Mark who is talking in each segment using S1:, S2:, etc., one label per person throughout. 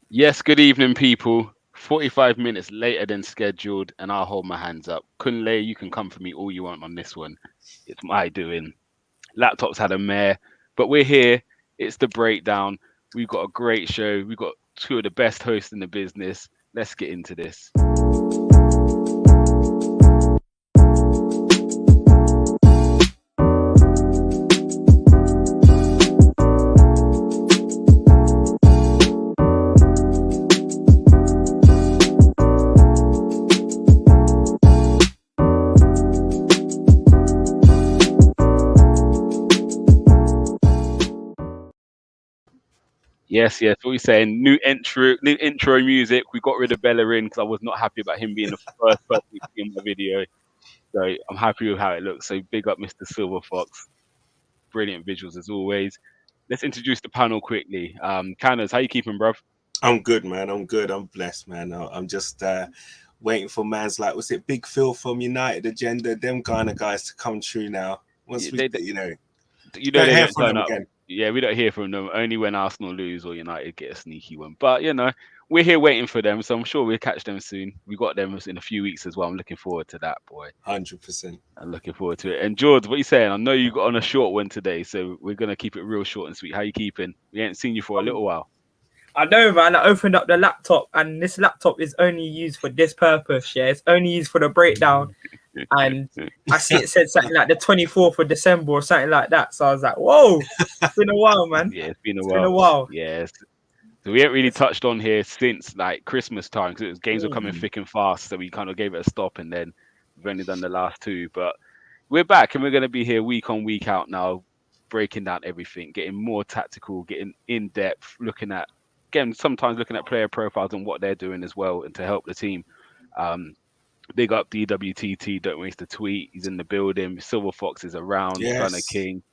S1: Yes, good evening, people. 45 minutes later than scheduled, and I'll hold my hands up. Kunle, you can come for me all you want on this one. It's my doing. Laptop's had a mare, but we're here. It's the breakdown. We've got a great show. We've got two of the best hosts in the business. Let's get into this. Yes. What you saying? New intro music. We got rid of Bellerin because I was not happy about him being the first person to see in my video. So I'm happy with how it looks. So big up Mr. Silver Fox. Brilliant visuals as always. Let's introduce the panel quickly. Canners, how you keeping, bruv?
S2: I'm good, man. I'm good. I'm blessed, man. I'm just waiting for man's like, was it Big Phil from United Agenda? Them kind of guys to come true now. Once
S1: They,
S2: we,
S1: they
S2: don't hear
S1: don't
S2: from
S1: turn
S2: them
S1: up.
S2: again.
S1: Yeah, we don't hear from them only when Arsenal lose or United get a sneaky one. But we're here waiting for them, so I'm sure we'll catch them soon. We got them in a few weeks as well. I'm looking forward to that, boy.
S2: 100%.
S1: I'm looking forward to it. And George, what you saying? I know you got on a short one today, so we're gonna keep it real short and sweet. How you keeping? We ain't seen you for a little while.
S3: I know, man. I opened up the laptop, and this laptop is only used for this purpose. Yeah, it's only used for the breakdown. And I see it said something like the 24th of December or something like that. So I was like, whoa, it's been a while, man.
S1: Yeah, it's been a
S3: Been a while.
S1: Yes. So we ain't really touched on here since like Christmas time because games were coming thick and fast. So we kind of gave it a stop, and then we've only done the last two. But we're back, and we're going to be here week on, week out now, breaking down everything, getting more tactical, getting in depth, sometimes looking at player profiles and what they're doing as well, and to help the team. Big up DWTT, don't waste a tweet. He's in the building. Silver Fox is around.
S2: Yes.
S1: Gunner King.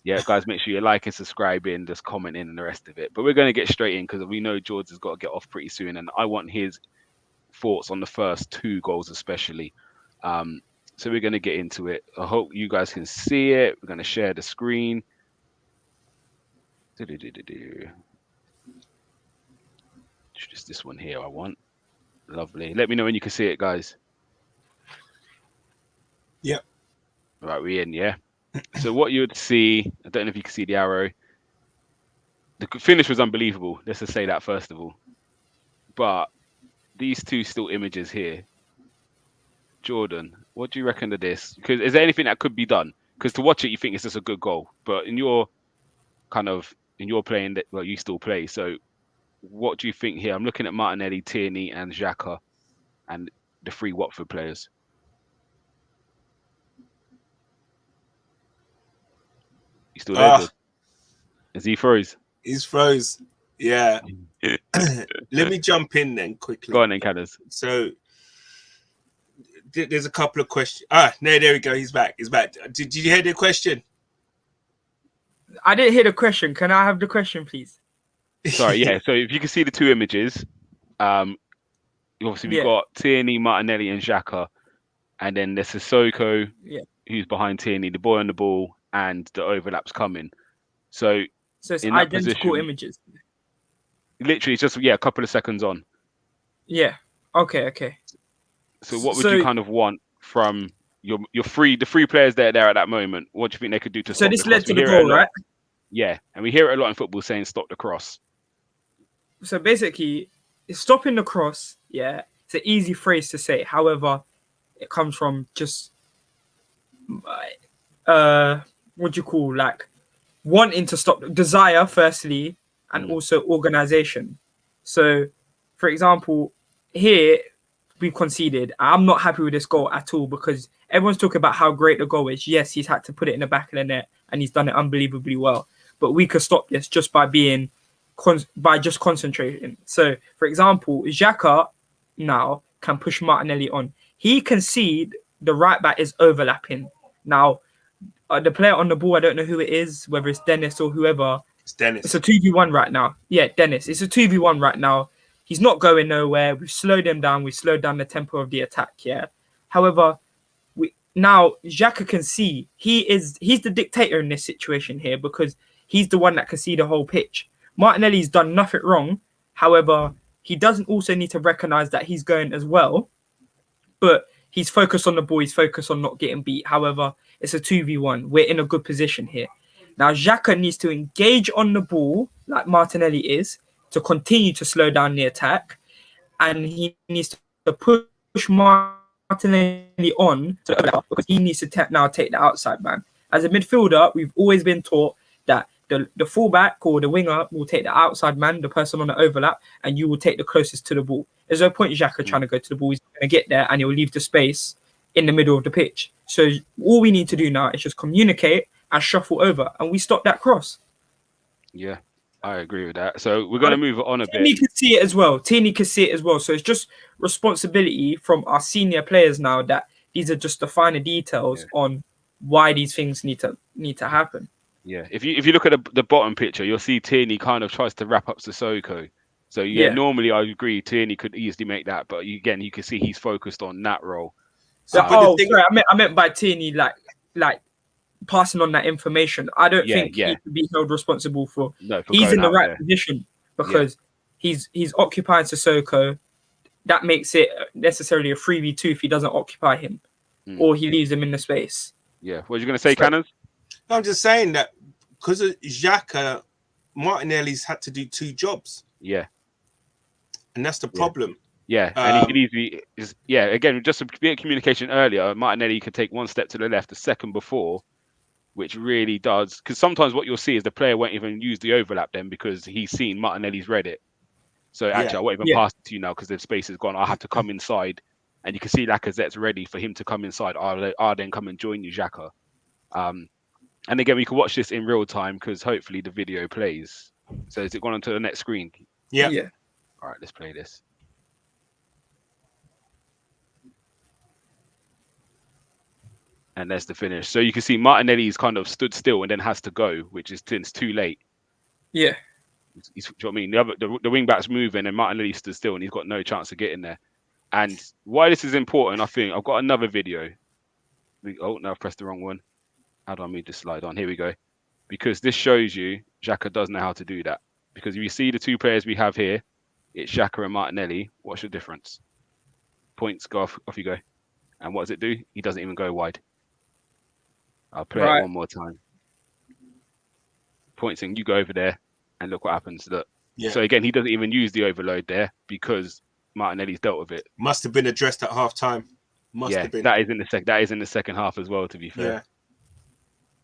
S1: Yeah, guys, make sure you like and subscribing, just commenting and the rest of it. But we're going to get straight in because we know George has got to get off pretty soon, and I want his thoughts on the first two goals especially. So we're going to get into it. I hope you guys can see it. We're going to share the screen. Just this one here I want. Lovely. Let me know when you can see it, guys.
S2: Yep.
S1: Right, we're in, yeah? So what you would see, I don't know if you can see the arrow. The finish was unbelievable. Let's just say that first of all. But these two still images here. Jordan, what do you reckon of this? Because is there anything that could be done? Because to watch it, you think it's just a good goal. But in your playing that, well, you still play. So what do you think here? I'm looking at Martinelli, Tierney, and Xhaka, and the three Watford players. You still there, George? Is he froze?
S2: He's froze. Yeah. Let me jump in then quickly.
S1: Go on then, Canners.
S2: So there's a couple of questions. No, there we go. He's back. Did you hear the question?
S3: I didn't hear the question. Can I have the question, please?
S1: Sorry, yeah. So if you can see the two images, obviously we've got Tierney, Martinelli, and Xhaka, and then there's Sissoko, who's behind Tierney, the boy on the ball, and the overlaps coming. So
S3: it's identical images.
S1: Literally, it's just a couple of seconds on.
S3: Yeah. Okay.
S1: So what would you kind of want from the three players there at that moment? What do you think they could do to stop the cross?
S3: So this led to the goal, right?
S1: Yeah, and we hear it a lot in football saying stop the cross.
S3: So basically, stopping the cross, it's an easy phrase to say. However, it comes from just what do you call, like, wanting to stop, desire firstly, and also organization. So, for example, here we've conceded. I'm not happy with this goal at all because everyone's talking about how great the goal is. Yes, he's had to put it in the back of the net and he's done it unbelievably well. But we could stop this just by just concentrating. So, for example, Xhaka now can push Martinelli on. He can see the right back is overlapping. Now, the player on the ball, I don't know who it is, whether it's Dennis or whoever.
S2: It's Dennis.
S3: It's a 2v1 right now. Yeah, Dennis. It's a 2v1 right now. He's not going nowhere. We've slowed him down. We've slowed down the tempo of the attack, yeah. However, now Xhaka can see he's the dictator in this situation here because he's the one that can see the whole pitch. Martinelli's done nothing wrong. However, he doesn't also need to recognize that he's going as well, but he's focused on the ball. He's focused on not getting beat. However, it's a 2v1. We're in a good position here. Now, Xhaka needs to engage on the ball like Martinelli is to continue to slow down the attack. And he needs to push Martinelli on to because he needs to now take the outside man. As a midfielder, we've always been taught that the fullback or the winger will take the outside man, the person on the overlap, and you will take the closest to the ball. There's no point Xhaka trying to go to the ball. He's going to get there and he'll leave the space in the middle of the pitch. So all we need to do now is just communicate and shuffle over, and we stop that cross.
S1: Yeah, I agree with that. So we're going to move on a bit.
S3: Tini can see it as well. Tini can see it as well. So it's just responsibility from our senior players now that these are just the finer details on why these things need to happen.
S1: Yeah, if you look at the bottom picture, you'll see Tierney kind of tries to wrap up Sissoko. So normally I agree Tierney could easily make that, but again you can see he's focused on that role.
S3: So, sorry, I meant by Tierney like passing on that information. I don't think he could be held responsible for.
S1: No,
S3: he's in the right position because he's occupying Sissoko. That makes it necessarily a 3v2 if he doesn't occupy him or he leaves him in the space.
S1: Yeah, what are you going to say, Cannons?
S2: I'm just saying that because of Xhaka, Martinelli's had to do 2 jobs.
S1: Yeah.
S2: And that's the problem.
S1: Yeah, and he could easily again, just a bit of communication earlier, Martinelli could take 1 step to the left, the second before, which really does, because sometimes what you'll see is the player won't even use the overlap then because he's seen Martinelli's read it. So actually, I won't even pass it to you now because the space is gone. I have to come inside, and you can see Lacazette's ready for him to come inside. I'll then come and join you, Xhaka. And again, we can watch this in real time because hopefully the video plays. So is it going on to the next screen?
S2: Yeah.
S1: All right, let's play this. And there's the finish. So you can see Martinelli's kind of stood still and then has to go, which is since too late.
S3: Yeah.
S1: Do you know what I mean? The wing back's moving and Martinelli stood still and he's got no chance of getting there. And why this is important, I think, I've got another video. Oh, no, I've pressed the wrong one. How do I move this slide on? Here we go. Because this shows you Xhaka does know how to do that. Because if you see the 2 players we have here, it's Xhaka and Martinelli. What's the difference? Points go off you go. And what does it do? He doesn't even go wide. I'll play it one more time. Points in, you go over there, and look what happens. Look. Yeah. So again, he doesn't even use the overload there because Martinelli's dealt with it.
S2: Must have been addressed at half time. Have been.
S1: That is in the second half as well. To be fair.
S3: Yeah.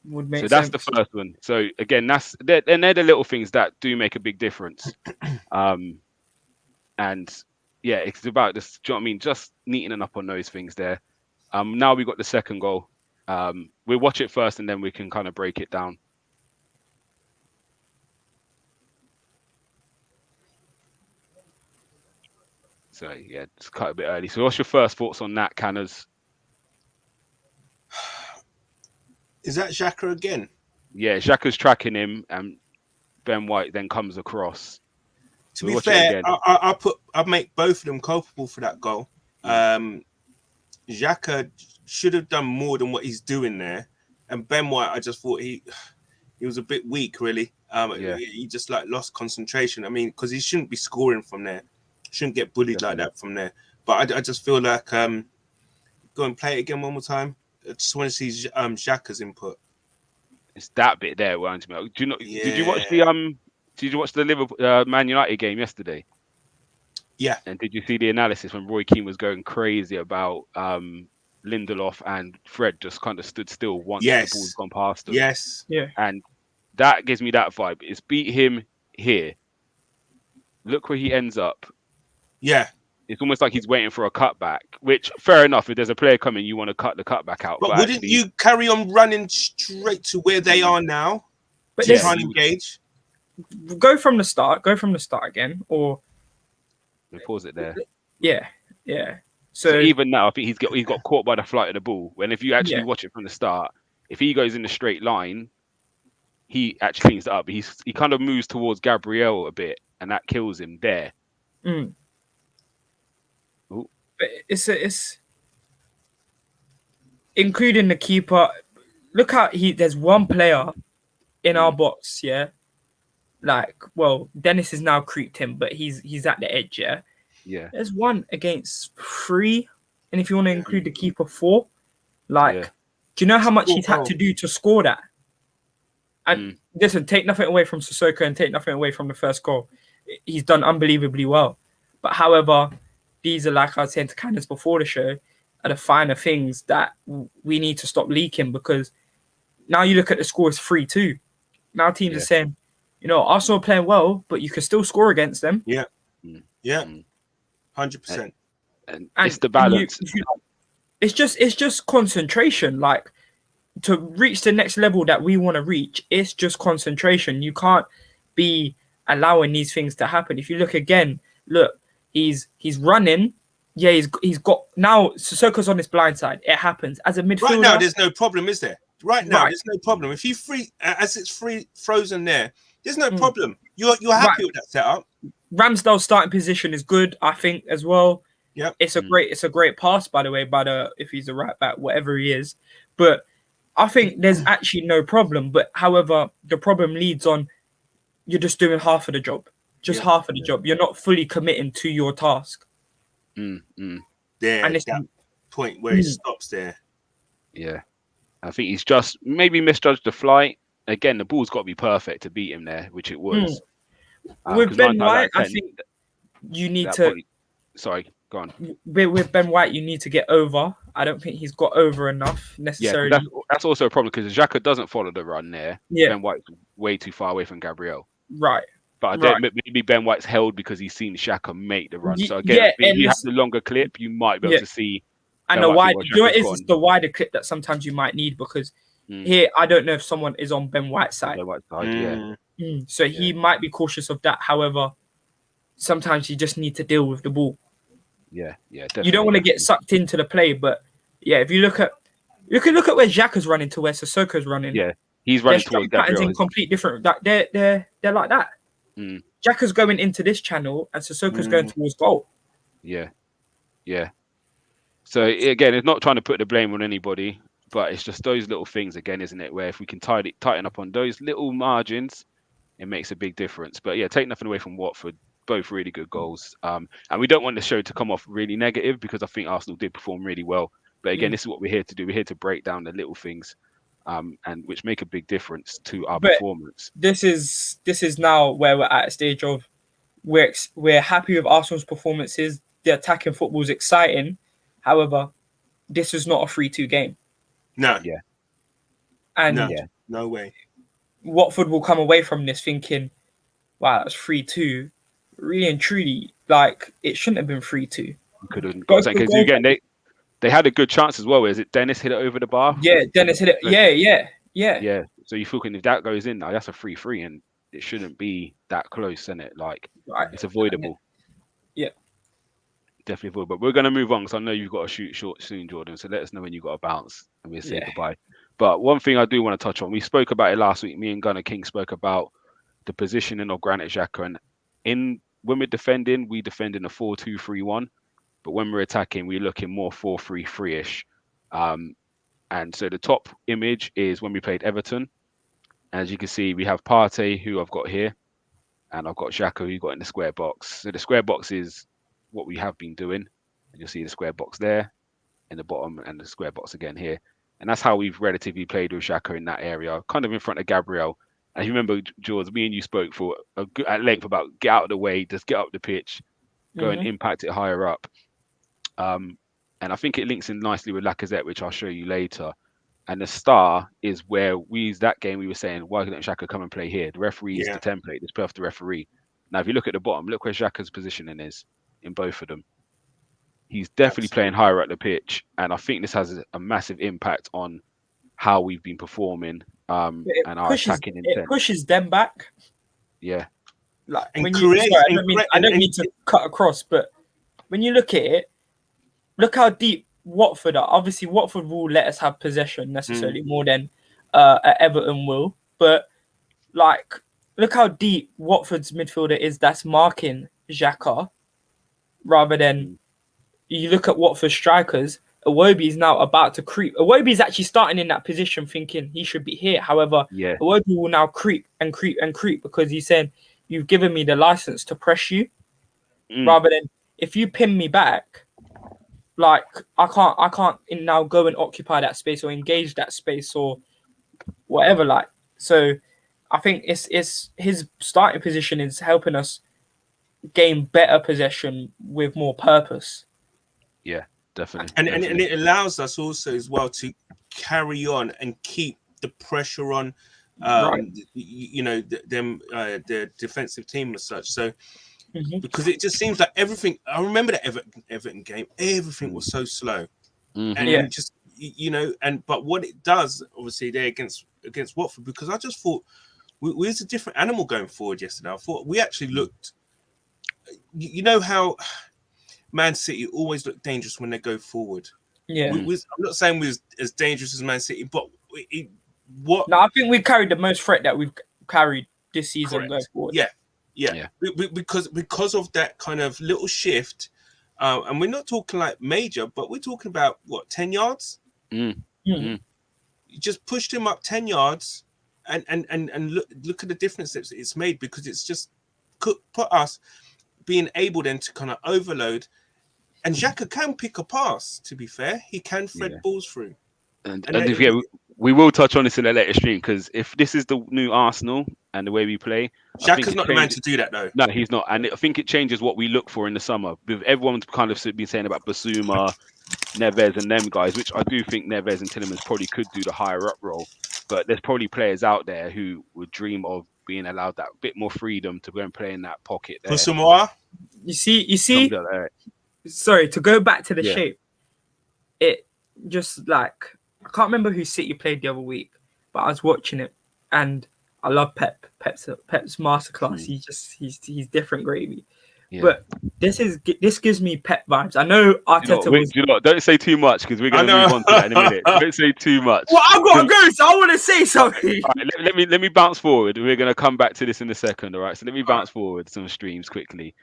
S3: Would make
S1: so
S3: sense.
S1: That's the first one. So again, they're the little things that do make a big difference. And yeah, it's about this. Do you know what I mean? Just neatening up on those things there. Now we got the second goal. We'll watch it first and then we can kind of break it down. So yeah, it's cut a bit early. So what's your first thoughts on that, Canners?
S2: Is that Xhaka again?
S1: Yeah, Xhaka's tracking him and Ben White then comes across.
S2: To be fair, I make both of them culpable for that goal. Xhaka should have done more than what he's doing there. And Ben White, I just thought he was a bit weak, really. He just lost concentration. I mean, because he shouldn't be scoring from there. Shouldn't get bullied like that from there. But I just feel like go and play it again one more time. I just want to see Xhaka's input.
S1: It's that bit there, weren't you? Did you watch the Liverpool Man United game yesterday?
S2: Yeah.
S1: And did you see the analysis when Roy Keane was going crazy about Lindelof and Fred just kind of stood still once the ball's gone past them?
S2: Yes.
S3: Yeah.
S1: And that gives me that vibe. It's beat him here. Look where he ends up.
S2: Yeah.
S1: It's almost like he's waiting for a cutback, which fair enough. If there's a player coming, you want to cut the cutback out.
S2: But wouldn't you carry on running straight to where they are now?
S3: But
S2: to try and engage?
S3: Go from the start again, or
S1: pause it there.
S3: Yeah. So
S1: even now, I think he's got caught by the flight of the ball. When if you actually watch it from the start, if he goes in a straight line, he actually cleans it up. He kind of moves towards Gabriel a bit, and that kills him there.
S3: Mm. But it's including the keeper. Look how there's one player in our box, like, well, Dennis is now creeped him, but he's at the edge. Yeah,
S1: Yeah.
S3: there's 1 against 3, and if you want to include the keeper, 4. Like,
S1: Yeah.
S3: do you know how much
S2: Score
S3: he's had
S2: goal.
S3: to do to score that? And listen, take nothing away from Sissoko and take nothing away from the first goal. He's done unbelievably well. But however, these are, like I was saying to Candace before the show, are the finer things that we need to stop leaking, because now you look at the score, it's 3-2. Now teams are saying, you know, Arsenal are playing well, but you can still score against them.
S2: Yeah.
S1: Mm.
S2: Yeah.
S1: Mm.
S2: 100%.
S1: And it's the balance.
S3: It's just concentration. Like, to reach the next level that we want to reach, it's just concentration. You can't be allowing these things to happen. If you look again, he's running. Yeah, he's got now. Sissoko's on his blind side. It happens as a midfielder.
S2: Right now, there's no problem, is there? Right now, there's no problem. If you as it's frozen there, there's no problem. You're happy with that setup.
S3: Ramsdale's starting position is good, I think, as well.
S2: Yeah,
S3: it's a great pass, by the way, if he's a right back, whatever he is. But I think there's actually no problem. But however, the problem leads on, you're just doing half of the job. Half of the job. You're not fully committing to your task.
S2: There,
S3: and it's
S2: that point where he stops there.
S1: Yeah. I think he's just maybe misjudged the flight. Again, the ball's got to be perfect to beat him there, which it was.
S3: With Ben White, I think you need to...
S1: Sorry, go on.
S3: With Ben White, you need to get over. I don't think he's got over enough necessarily.
S1: Yeah, that's also a problem, because Xhaka doesn't follow the run there.
S3: Yeah.
S1: Ben White's way too far away from Gabriel.
S3: Right.
S1: But maybe Ben White's held because he's seen Xhaka make the run. So again, if you have the longer clip, you might be able to see.
S3: And the wider clip that sometimes you might need, because here I don't know if someone is on Ben White's side. So he might be cautious of that. However, sometimes you just need to deal with the ball.
S1: Yeah, definitely.
S3: You don't want to get sucked into the play, but yeah, if you look at where Xhaka's running to where Sissoko's running.
S1: Yeah, he's running towards
S3: patterns
S1: Gabriel.
S3: in complete different. They're like that. Xhaka's going into this channel and Sissoko's going towards goal.
S1: Yeah. So again, it's not trying to put the blame on anybody, but it's just those little things again, isn't it? Where if we can tighten up on those little margins, it makes a big difference. But yeah, take nothing away from Watford. Both really good goals. And we don't want the show to come off really negative, because I think Arsenal did perform really well. But again, this is what we're here to do. We're here to break down the little things, and which make a big difference to our performance.
S3: This is now where we're at a stage of we're happy with Arsenal's performances. The attacking football is exciting. However, this is not a 3-2 game.
S2: No.
S1: Yeah.
S3: And
S2: no way.
S3: Watford will come away from this thinking, wow, that's 3-2. Really and truly, like, it shouldn't have been 3-2.
S1: Couldn't got because again they had a good chance as well. Is it Dennis hit it over the bar?
S3: Yeah, Dennis hit it. Yeah.
S1: So you're thinking if that goes in now, that's a 3-3, and it shouldn't be that close, isn't it? Like, it's avoidable.
S3: Yeah.
S1: Definitely avoidable. But we're gonna move on, because I know you've got to shoot short soon, Jordan. So let us know when you've got to bounce, and we'll say goodbye. But one thing I do want to touch on, we spoke about it last week. Me and Gunnar King spoke about the positioning of Granit Xhaka, and when we're defending, we defend in a 4-2-3-1. But when we're attacking, we're looking more 4-3-3-ish. And so the top image is when we played Everton. As you can see, we have Partey, who I've got here, and I've got Xhaka, who you've got in the square box. So the square box is what we have been doing. And you'll see the square box there in the bottom, and the square box again here. And that's how we've relatively played with Xhaka in that area, kind of in front of Gabriel. And you remember, George, me and you spoke at length about get out of the way, just get up the pitch, go and impact it higher up. And I think it links in nicely with Lacazette, which I'll show you later. And the star is where that game we were saying, why couldn't Xhaka come and play here? The referee is the template. It's perfect the referee. Now, if you look at the bottom, look where Xhaka's positioning is in both of them. He's definitely playing higher up the pitch. And I think this has a massive impact on how we've been performing and our attacking intent.
S3: It pushes them back.
S1: Yeah.
S3: Like, I don't mean to cut across, but when you look at it, look how deep Watford are. Obviously, Watford will let us have possession necessarily more than Everton will. But like, look how deep Watford's midfielder is. That's marking Xhaka, rather than you look at Watford strikers. Iwobi is now about to creep. Iwobi is actually starting in that position, thinking he should be here. However,
S1: Yeah.
S3: Iwobi will now creep and creep and creep because he's saying, "You've given me the license to press you," rather than if you pin me back, like I can't now go and occupy that space or engage that space or whatever. Like, so I think it's his starting position is helping us gain better possession with more purpose.
S1: Yeah, definitely.
S2: And
S1: definitely.
S2: it allows us also as well to carry on and keep the pressure on,
S3: Right.
S2: you know, the defensive team as such. So
S3: Mhm.
S2: because it just seems like everything. I remember that Everton game. Everything was so slow, and
S3: Yeah.
S2: just you know, but what it does obviously there against Watford, because I just thought we was a different animal going forward yesterday. I thought we actually looked. You know how Man City always look dangerous when they go forward.
S3: Yeah.
S2: I'm not saying we was as dangerous as Man City, but
S3: No, I think we carried the most threat that we've carried this season
S2: correct.
S3: going forward.
S2: Yeah. Because of that kind of little shift, and we're not talking like major, but we're talking about what 10 yards. You just pushed him up 10 yards, and look at the difference that it's made, because it's just put us being able then to kind of overload. And Xhaka can pick a pass, to be fair. He can thread balls through.
S1: And we will touch on this in a later stream, because if this is the new Arsenal and the way we play,
S2: Xhaka's not the man to do that, though.
S1: No, he's not. And I think it changes what we look for in the summer. With everyone's kind of been saying about Basuma, Neves and them guys, which I do think Neves and Tielemans probably could do the higher up role. But there's probably players out there who would dream of being allowed that bit more freedom to go and play in that pocket there.
S2: Basuma?
S3: You see, sorry, to go back to the shape, it just like, I can't remember who City played the other week, but I was watching it and I love Pep's masterclass. He's different gravy. Yeah. But this gives me Pep vibes. I know Arteta
S1: don't say too much, because we're going to move on to that in a minute. Don't say too much.
S3: Well, I've got to go, so I want to say something.
S1: All right, let me bounce forward. We're going to come back to this in a second. All right, so let me bounce forward some streams quickly.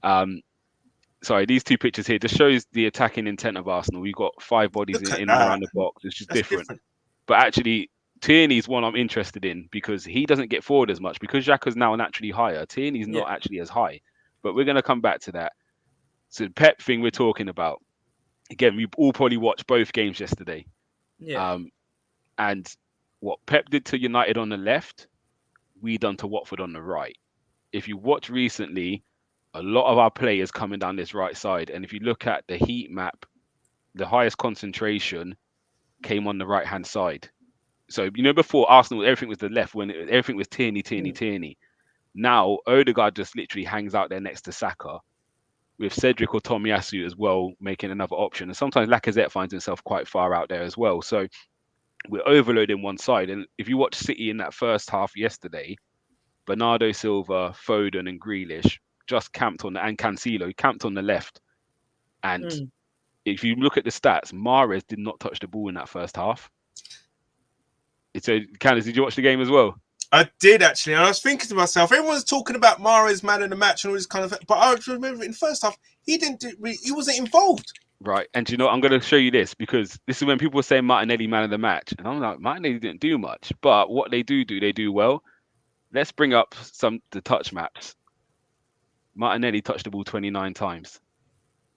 S1: Sorry, these two pictures here just shows the attacking intent of Arsenal. We've got 5 bodies in and around the box. It's just different. But actually, Tierney's one I'm interested in, because he doesn't get forward as much, because Xhaka's now naturally higher. Tierney's not actually as high. But we're going to come back to that. So the Pep thing we're talking about. Again, we all probably watched both games yesterday.
S3: Yeah.
S1: And what Pep did to United on the left, we done to Watford on the right. If you watch recently, a lot of our players coming down this right side. And if you look at the heat map, the highest concentration came on the right-hand side. So, before Arsenal, everything was the left, when everything was Tierney. Now, Odegaard just literally hangs out there next to Saka, with Cedric or Tomiyasu as well making another option. And sometimes Lacazette finds himself quite far out there as well. So we're overloading one side. And if you watch City in that first half yesterday, Bernardo Silva, Foden and Grealish just camped and Cancelo camped on the left. And if you look at the stats, Mahrez did not touch the ball in that first half. So, Candice, did you watch the game as well?
S2: I did, actually, and I was thinking to myself, everyone's talking about Mahrez man of the match and all this kind of thing, but I remember in the first half, he wasn't involved.
S1: Right, and I'm going to show you this, because this is when people were saying Martinelli man of the match, and I'm like, Martinelli didn't do much, but what they do well. Let's bring up the touch maps. Martinelli touched the ball 29 times,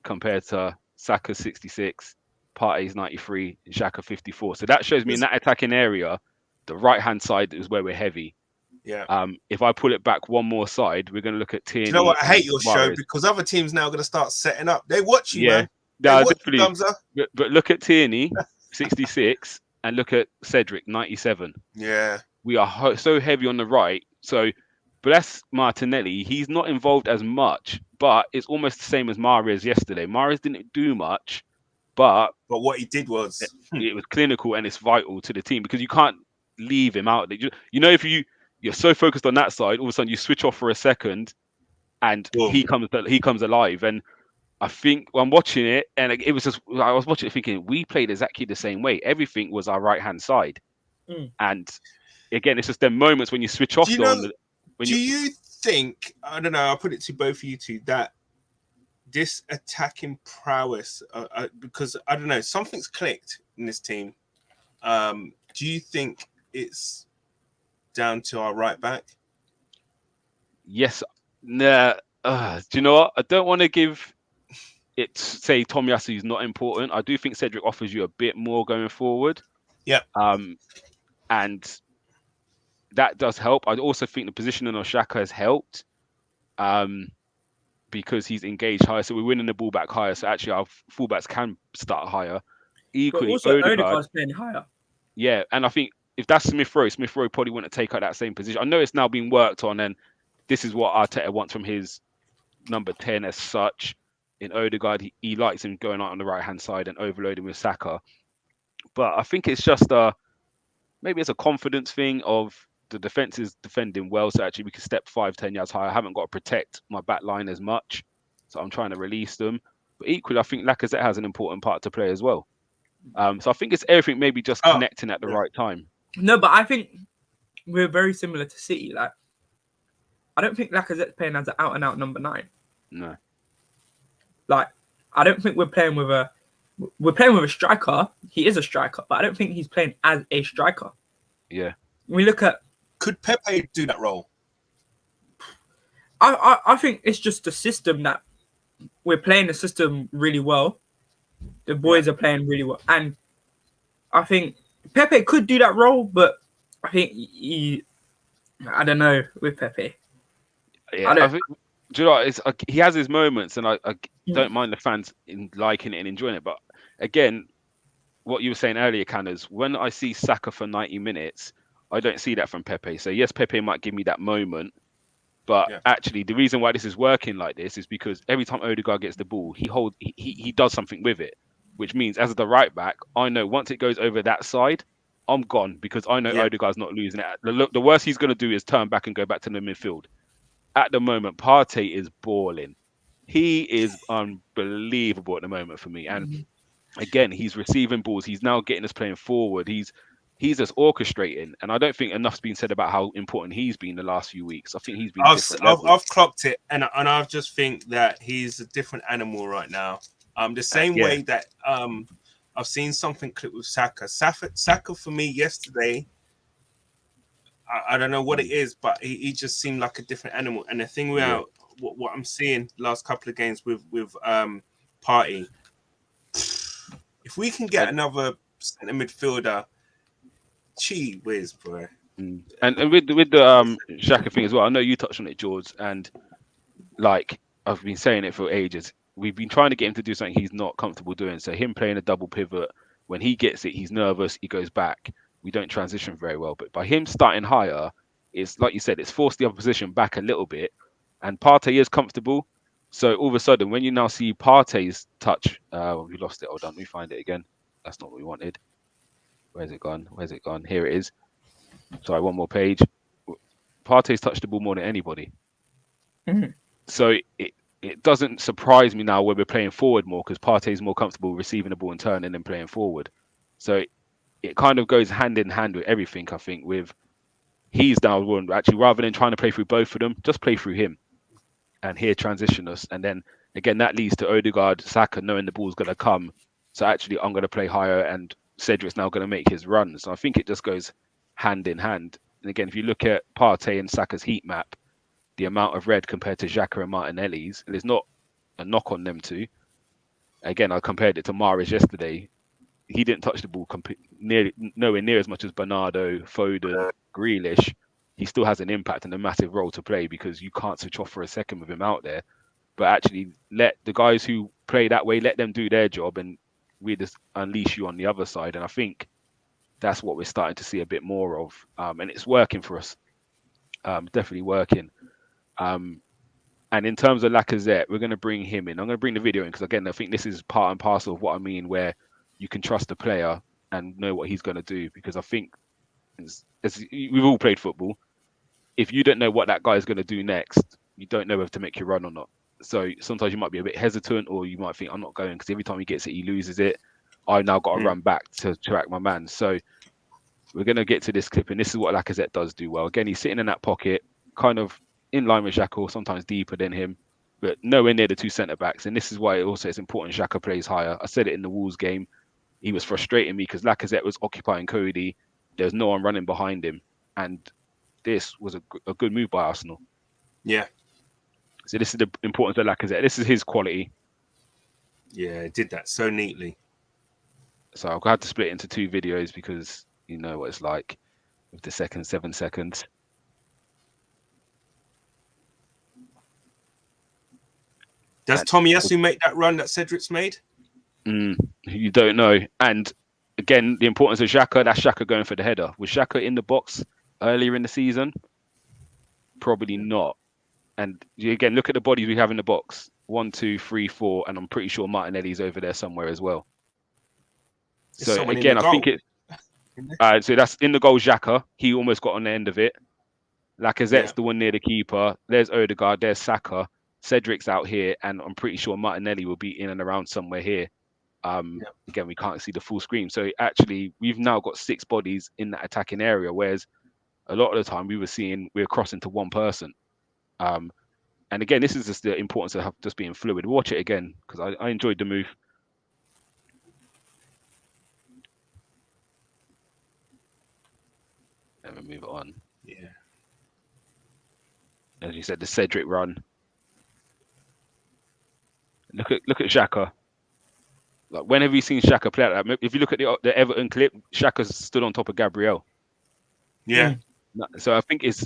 S1: compared to Saka's 66, Partey's 93, and Xhaka 54. So that shows me in that attacking area, the right-hand side is where we're heavy.
S2: Yeah.
S1: If I pull it back one more side, we're going to look at Tierney.
S2: Do you know what? I hate your show, because other teams now are going to start setting up. They watch you, man.
S1: Definitely. But look at Tierney, 66, and look at Cedric, 97.
S2: Yeah.
S1: We are so heavy on the right. So bless Martinelli. He's not involved as much, but it's almost the same as Mahrez yesterday. Mahrez didn't do much, but
S2: what he did was
S1: it was clinical, and it's vital to the team, because you can't leave him out. If you're so focused on that side, all of a sudden you switch off for a second, and he comes alive. And I think when I'm watching it, and it was just, I was watching it thinking, we played exactly the same way. Everything was our right hand side, and again, it's just them moments when you switch off.
S2: Do you think? I don't know. I'll put it to both of you two, that this attacking prowess, because I don't know, something's clicked in this team. Do you think it's down to our right back?
S1: Yes. Nah. Do you know what? I don't want to give it, say Tomiyasu is not important. I do think Cedric offers you a bit more going forward.
S2: Yeah.
S1: And that does help. I also think the positioning of Xhaka has helped. Because he's engaged higher, so we're winning the ball back higher. So actually, our fullbacks can start higher. Equally,
S3: but also Odegaard's playing higher.
S1: Yeah, and I think if that's Smith Rowe probably wouldn't take out that same position. I know it's now being worked on, and this is what Arteta wants from his number 10 as such. In Odegaard, he likes him going out on the right-hand side and overloading with Saka. But I think it's just maybe it's a confidence thing of the defense is defending well, so actually we can step 5-10 yards higher. I haven't got to protect my back line as much, so I'm trying to release them. But equally, I think Lacazette has an important part to play as well. So I think it's everything maybe just connecting at the right time.
S3: No, but I think we're very similar to City. Like, I don't think Lacazette's playing as an out-and-out number 9.
S1: No.
S3: Like, I don't think we're playing with a striker. He is a striker, but I don't think he's playing as a striker.
S1: Yeah.
S3: We look at.
S2: Could Pepe do that role?
S3: I think it's just the system that we're playing the system really well. The boys are playing really well, and I think Pepe could do that role, but I think I don't know with Pepe.
S1: Yeah, I think, do you know, he has his moments, and I don't mind the fans in liking it and enjoying it. But again, what you were saying earlier, Canners, when I see Saka for 90 minutes, I don't see that from Pepe. So yes, Pepe might give me that moment, but actually the reason why this is working like this is because every time Odegaard gets the ball, he does something with it, which means as the right back, I know once it goes over that side, I'm gone because I know Odegaard's not losing it. The worst he's going to do is turn back and go back to the midfield. At the moment, Partey is balling. He is unbelievable at the moment for me. And again, he's receiving balls. He's now getting us playing forward. He's just orchestrating. And I don't think enough's been said about how important he's been the last few weeks. I think he's been
S2: I've clocked it, and I just think that he's a different animal right now. The same way that I've seen something clip with Saka. Saka for me yesterday, I don't know what it is, but he just seemed like a different animal. And the thing about what I'm seeing last couple of games with Partey, if we can get another centre midfielder, gee whiz, bro.
S1: And with the Xhaka thing as well, I know you touched on it, George, and like I've been saying it for ages. We've been trying to get him to do something he's not comfortable doing. So him playing a double pivot, when he gets it, he's nervous, he goes back. We don't transition very well. But by him starting higher, it's like you said, it's forced the opposition back a little bit. And Partey is comfortable. So all of a sudden, when you now see Partey's touch, we lost it. Hold on, let me find it again. That's not what we wanted. Where's it gone? Here it is. Sorry, one more page. Partey's touched the ball more than anybody.
S3: Mm-hmm.
S1: So it doesn't surprise me now when we're playing forward more because Partey's more comfortable receiving the ball and turning and playing forward. So it kind of goes hand in hand with everything, I think, with he's now one. Actually, rather than trying to play through both of them, just play through him and here transition us. And then, again, that leads to Odegaard, Saka knowing the ball's going to come. So actually, I'm going to play higher and Cedric's now going to make his runs. So I think it just goes hand in hand. And again, if you look at Partey and Saka's heat map, the amount of red compared to Xhaka and Martinelli's, there's not a knock on them two. Again, I compared it to Mahrez yesterday. He didn't touch the ball nowhere near as much as Bernardo, Foden, Grealish. He still has an impact and a massive role to play because you can't switch off for a second with him out there. But actually, let the guys who play that way, let them do their job and we just unleash you on the other side. And I think that's what we're starting to see a bit more of. And it's working for us. Definitely working. And in terms of Lacazette, we're going to bring him in. I'm going to bring the video in because, again, I think this is part and parcel of what I mean, where you can trust the player and know what he's going to do. Because I think, as we've all played football, if you don't know what that guy is going to do next, you don't know whether to make your run or not. So sometimes you might be a bit hesitant, or you might think, I'm not going because every time he gets it, he loses it. I've now got to run back to track my man. So we're going to get to this clip, and this is what Lacazette does do well. Again, he's sitting in that pocket, kind of in line with Xhaka, sometimes deeper than him. but nowhere near the two centre backs. And this is why it's important Xhaka plays higher. I said it in the Wolves game. He was frustrating me because Lacazette was occupying Cody. There was no one running behind him, and this was a good move by Arsenal.
S2: Yeah.
S1: So this is the importance of Lacazette. This is his quality.
S2: Yeah, it did that so neatly.
S1: So I've had to split it into 2 videos because you know what it's like with the 7 seconds.
S2: Does Tomiyasu make that run that Cedric's made?
S1: You don't know. And again, the importance of Xhaka, that's Xhaka going for the header. Was Xhaka in the box earlier in the season? Probably not. And again, look at the bodies we have in the box. 1, 2, 3, 4, and I'm pretty sure Martinelli's over there somewhere as well. So again, I think so that's in the goal, Xhaka. He almost got on the end of it. Lacazette's the one near the keeper. There's Odegaard, there's Saka. Cedric's out here, and I'm pretty sure Martinelli will be in and around somewhere here. Again, we can't see the full screen. So actually, we've now got 6 bodies in that attacking area, whereas a lot of the time we were crossing to one person. And again, this is just the importance of just being fluid. Watch it again, because I enjoyed the move. Let me move it on.
S2: Yeah.
S1: As you said, the Cedric run. Look at Xhaka. Like, when have you seen Xhaka play like that? If you look at the Everton clip, Xhaka stood on top of Gabriel.
S2: Yeah.
S1: So I think it's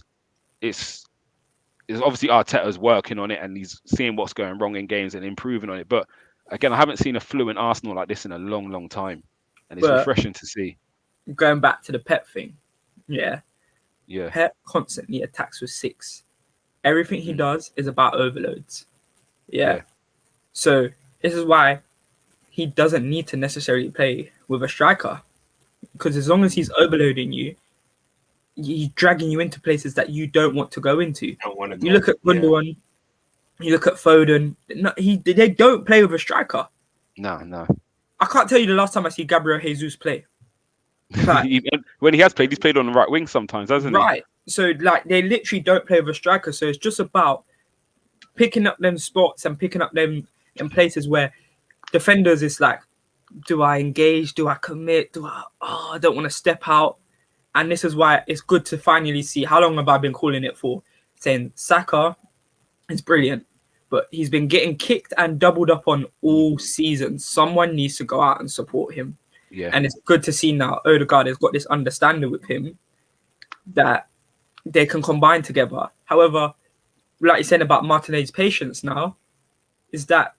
S1: obviously Arteta's working on it and he's seeing what's going wrong in games and improving on it. But again, I haven't seen a fluent Arsenal like this in a long, long time, and it's refreshing to see.
S3: Going back to the Pep thing, yeah.
S1: Pep
S3: constantly attacks with 6. Everything he does is about overloads. Yeah. So this is why he doesn't need to necessarily play with a striker, because as long as he's overloading you, he's dragging you into places that you don't want to go into. You look at Gundogan, you look at Foden. No, they don't play with a striker.
S1: No.
S3: I can't tell you the last time I see Gabriel Jesus play. Like,
S1: when he has played, he's played on the right wing sometimes, hasn't he?
S3: Right. So like they literally don't play with a striker. So it's just about picking up them spots and picking up them in places where defenders is like, do I engage? Do I commit? I don't want to step out. And this is why it's good to finally see. How long have I been calling it for? Saying Saka is brilliant, but he's been getting kicked and doubled up on all season. Someone needs to go out and support him.
S1: Yeah.
S3: And it's good to see now Odegaard has got this understanding with him that they can combine together. However, like you're saying about Martinelli's patience now, is that,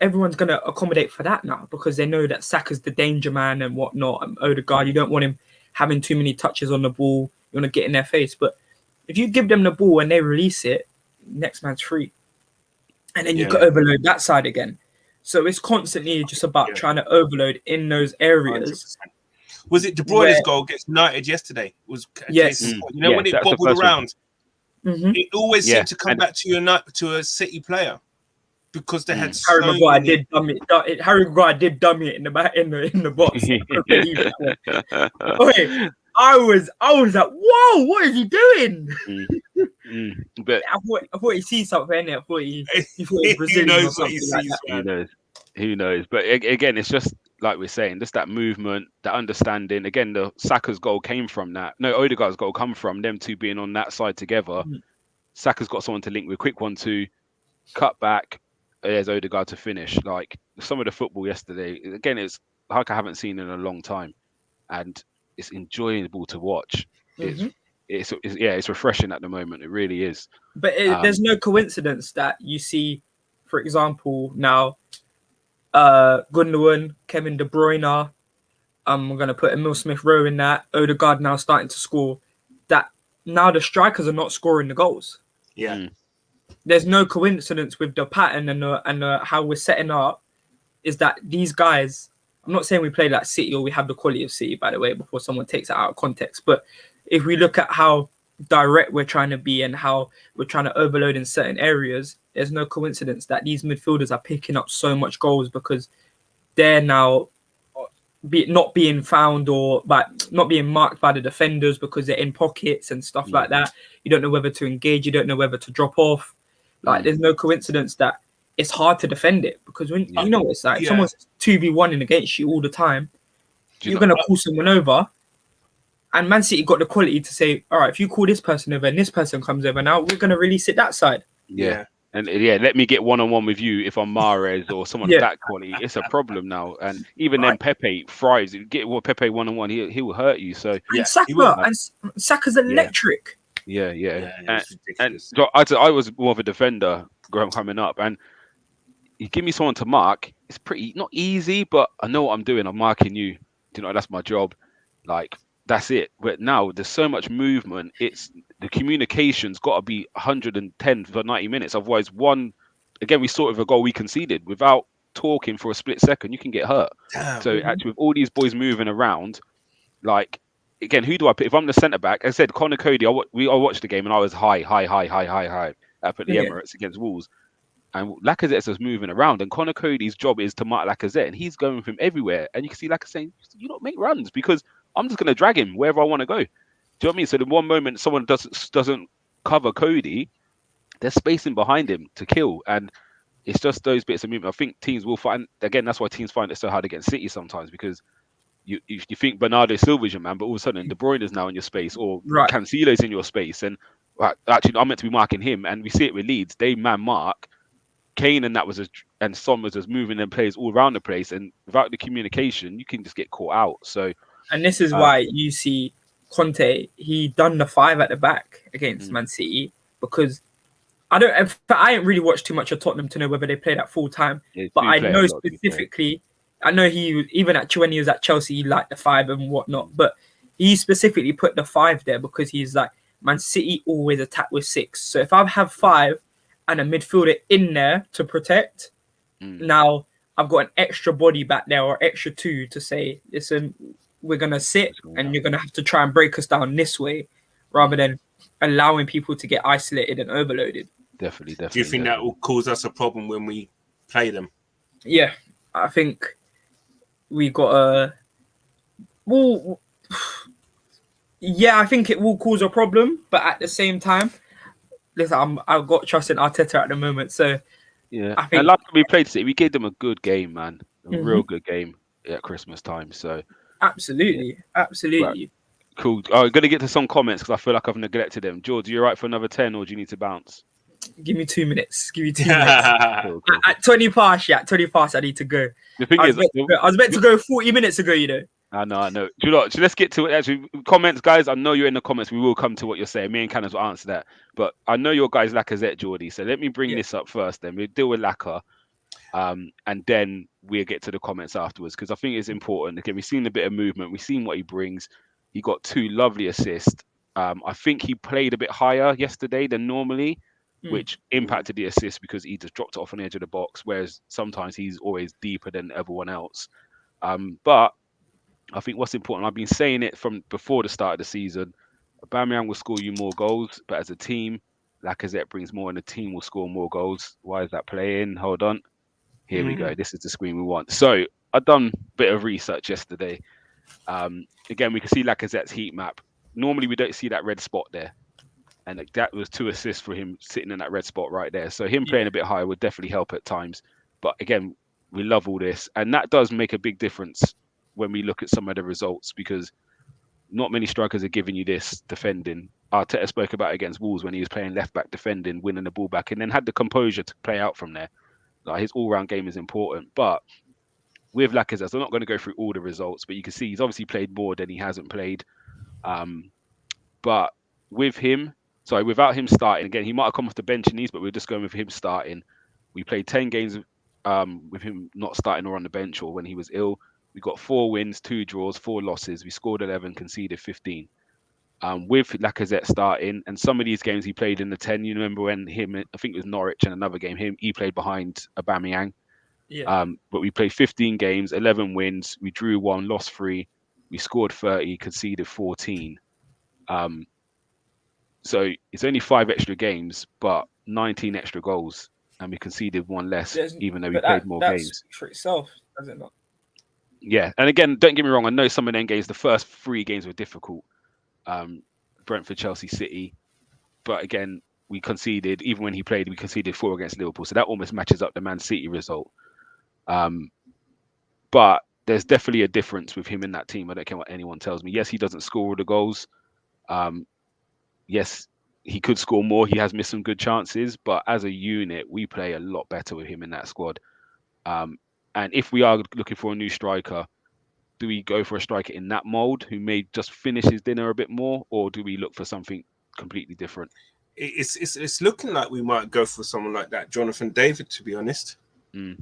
S3: everyone's going to accommodate for that now because they know that Saka's the danger man and whatnot. And Odegaard, you don't want him having too many touches on the ball. You want to get in their face. But if you give them the ball and they release it, next man's free. And then you could overload that side again. So it's constantly just about trying to overload in those areas.
S2: 100%. Was it De Bruyne's goal against United yesterday?
S3: Yes.
S2: You know, when it bobbled around, it always seemed to come back to a City player. Because they had
S3: Harry Maguire did dummy it. Harry Maguire did dummy it in the box. Okay, I was like, whoa, what is he doing?
S1: But
S3: I thought he sees something in it. I thought he thought he was Brazilian or something like that.
S1: Who knows? But again, it's just like we're saying, just that movement, that understanding. Again, the Saka's goal came from that. No, Odegaard's goal come from them two being on that side together. Saka's got someone to link with. Quick 1-2, cut back. There's Odegaard to finish. Like some of the football yesterday, again, it's like I haven't seen in a long time, and it's enjoyable to watch. It's refreshing at the moment. It really is.
S3: But there's no coincidence that you see, for example, now Gundogan, Kevin De Bruyne. I'm gonna put Emil Smith-Rowe in that. Odegaard now starting to score. That now the strikers are not scoring the goals.
S2: Yeah.
S3: There's no coincidence with the pattern and how we're setting up. Is that these guys? I'm not saying we play like City or we have the quality of City, by the way, before someone takes it out of context. But if we look at how direct we're trying to be and how we're trying to overload in certain areas, there's no coincidence that these midfielders are picking up so much goals because they're now not being found or not being marked by the defenders because they're in pockets and stuff like that. You don't know whether to engage. You don't know whether to drop off. Like, there's no coincidence that it's hard to defend it, because when you know it's like someone's 2v1 against you all the time, you're gonna call someone over. And Man City got the quality to say, all right, if you call this person over and this person comes over, now we're gonna release it that side.
S1: Yeah. And let me get one-on-one with you if I'm Mahrez or someone of that quality. It's a problem now. And even then, Pepe thrives. You get Pepe one-on-one, he will hurt you. So
S3: and Saka's electric.
S1: And so I was more of a defender coming up, and you give me someone to mark. It's pretty not easy, but I know what I'm doing. I'm marking you. You know, that's my job. Like, that's it. But now there's so much movement. It's the communication's got to be 110 for 90 minutes. Otherwise, we saw it with a goal we conceded. Without talking for a split second, you can get hurt. So actually, with all these boys moving around, like, again, who do I pick? If I'm the centre back, I said Connor Cody. I watched the game and I was high up at the Emirates against Wolves. And Lacazette's just moving around, and Connor Cody's job is to mark Lacazette, and he's going from everywhere. And you can see Lacazette saying, "You don't make runs because I'm just going to drag him wherever I want to go." Do you know what I mean? So the one moment someone doesn't cover Cody, there's spacing behind him to kill, and it's just those bits of movement. I think teams will find, again, that's why teams find it so hard against City sometimes, because you think Bernardo Silva's your man, but all of a sudden De Bruyne is now in your space, or Cancelo's in your space, and actually I'm meant to be marking him, and we see it with Leeds. They man mark. Kane and and Son was just moving them players all around the place, and without the communication, you can just get caught out. So,
S3: and this is why you see Conte. He done the 5 at the back against Man City, because I ain't really watched too much of Tottenham to know whether they played at full time, but I know specifically. I know even when he was at Chelsea, he liked the 5 and whatnot, but he specifically put the 5 there because he's like, Man City always attack with 6. So if I have 5 and a midfielder in there to protect, now I've got an extra body back there, or extra 2 to say, listen, we're going to sit and you're going to have to try and break us down this way, rather than allowing people to get isolated and overloaded.
S1: Definitely.
S2: Do you think that will cause us a problem when we play them?
S3: Yeah, I think we got a... Well, yeah, I think it will cause a problem, but at the same time, listen, I've got trust in Arteta at the moment, so
S1: yeah.
S3: I think,
S1: and like we played City, we gave them a good game, man, a real good game at Christmas time. So
S3: absolutely.
S1: Right. Cool. I'm gonna get to some comments because I feel like I've neglected them. George, are you right for another 10, or do you need to bounce?
S3: Give me 2 minutes. Cool. At 20 past, I need to go.
S1: The thing
S3: I was meant to go 40 minutes ago, you know.
S1: I know. Do you know what? So let's get to it. Actually, comments, guys. I know you're in the comments. We will come to what you're saying. Me and Cannons will answer that. But I know your guys Lacazette, Geordie. So let me bring this up first. Then we'll deal with Lacazette, and then we'll get to the comments afterwards, because I think it's important. Again, we've seen a bit of movement. We've seen what he brings. He got 2 lovely assists. I think he played a bit higher yesterday than normally, which impacted the assist because he just dropped it off on the edge of the box. Whereas sometimes he's always deeper than everyone else. But I think what's important, I've been saying it from before the start of the season, Aubameyang will score you more goals, but as a team, Lacazette brings more and the team will score more goals. Why is that playing? Hold on. Here we go. This is the screen we want. So I've done a bit of research yesterday. Again, we can see Lacazette's heat map. Normally, we don't see that red spot there. And that was 2 assists for him sitting in that red spot right there. So him playing a bit higher would definitely help at times. But again, we love all this. And that does make a big difference when we look at some of the results, because not many strikers are giving you this defending. Arteta spoke about it against Wolves when he was playing left back defending, winning the ball back, and then had the composure to play out from there. Like, his all-round game is important. But with Lacazette, I'm not going to go through all the results, but you can see he's obviously played more than he hasn't played. But without him starting, again, he might have come off the bench in these, but we're just going with him starting. We played 10 games with him not starting or on the bench or when he was ill. We got 4 wins, 2 draws, 4 losses. We scored 11, conceded 15. With Lacazette starting, and some of these games he played in the 10. You remember when I think it was Norwich and another game, he played behind Aubameyang.
S3: Yeah.
S1: But we played 15 games, 11 wins. We drew 1, lost 3. We scored 30, conceded 14. So it's only 5 extra games, but 19 extra goals, and we conceded 1 less, even though we played more games.
S3: For itself, does it not?
S1: Yeah, and again, don't get me wrong. I know some of them games, the first 3 games were difficult. Brentford, Chelsea, City. But again, we conceded, even when he played, we conceded 4 against Liverpool. So that almost matches up the Man City result. But there's definitely a difference with him in that team. I don't care what anyone tells me. Yes, he doesn't score all the goals. Yes, he could score more. He has missed some good chances, but as a unit, we play a lot better with him in that squad. And if we are looking for a new striker, do we go for a striker in that mold who may just finish his dinner a bit more, or do we look for something completely different?
S2: It's looking like we might go for someone like that, Jonathan David, to be honest.
S1: Do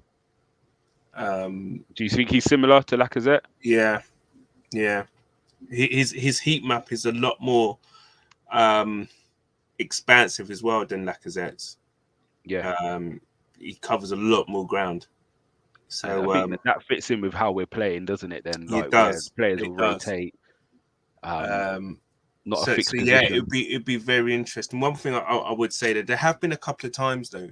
S1: you think he's similar to Lacazette?
S2: Yeah. His heat map is a lot more expansive as well than Lacazette's.
S1: Yeah.
S2: He covers a lot more ground. So
S1: I think that fits in with how we're playing, doesn't it? Then, like,
S2: it does.
S1: Players will rotate. Not a fixed position.
S2: Yeah, it'd be very interesting. One thing I would say that there have been a couple of times though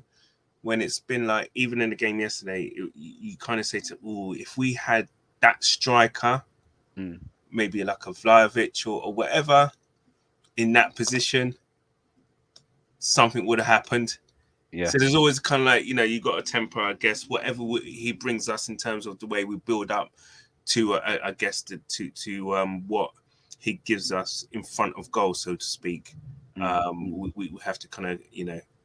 S2: when it's been like, even in the game yesterday, you kind of say to, if we had that striker, maybe like a Vlahovic or whatever in that position, something would have happened.
S1: Yeah.
S2: So there's always kind of like, you got to temper, I guess, whatever he brings us in terms of the way we build up to, I guess, to what he gives us in front of goal, so to speak. We have to kind of,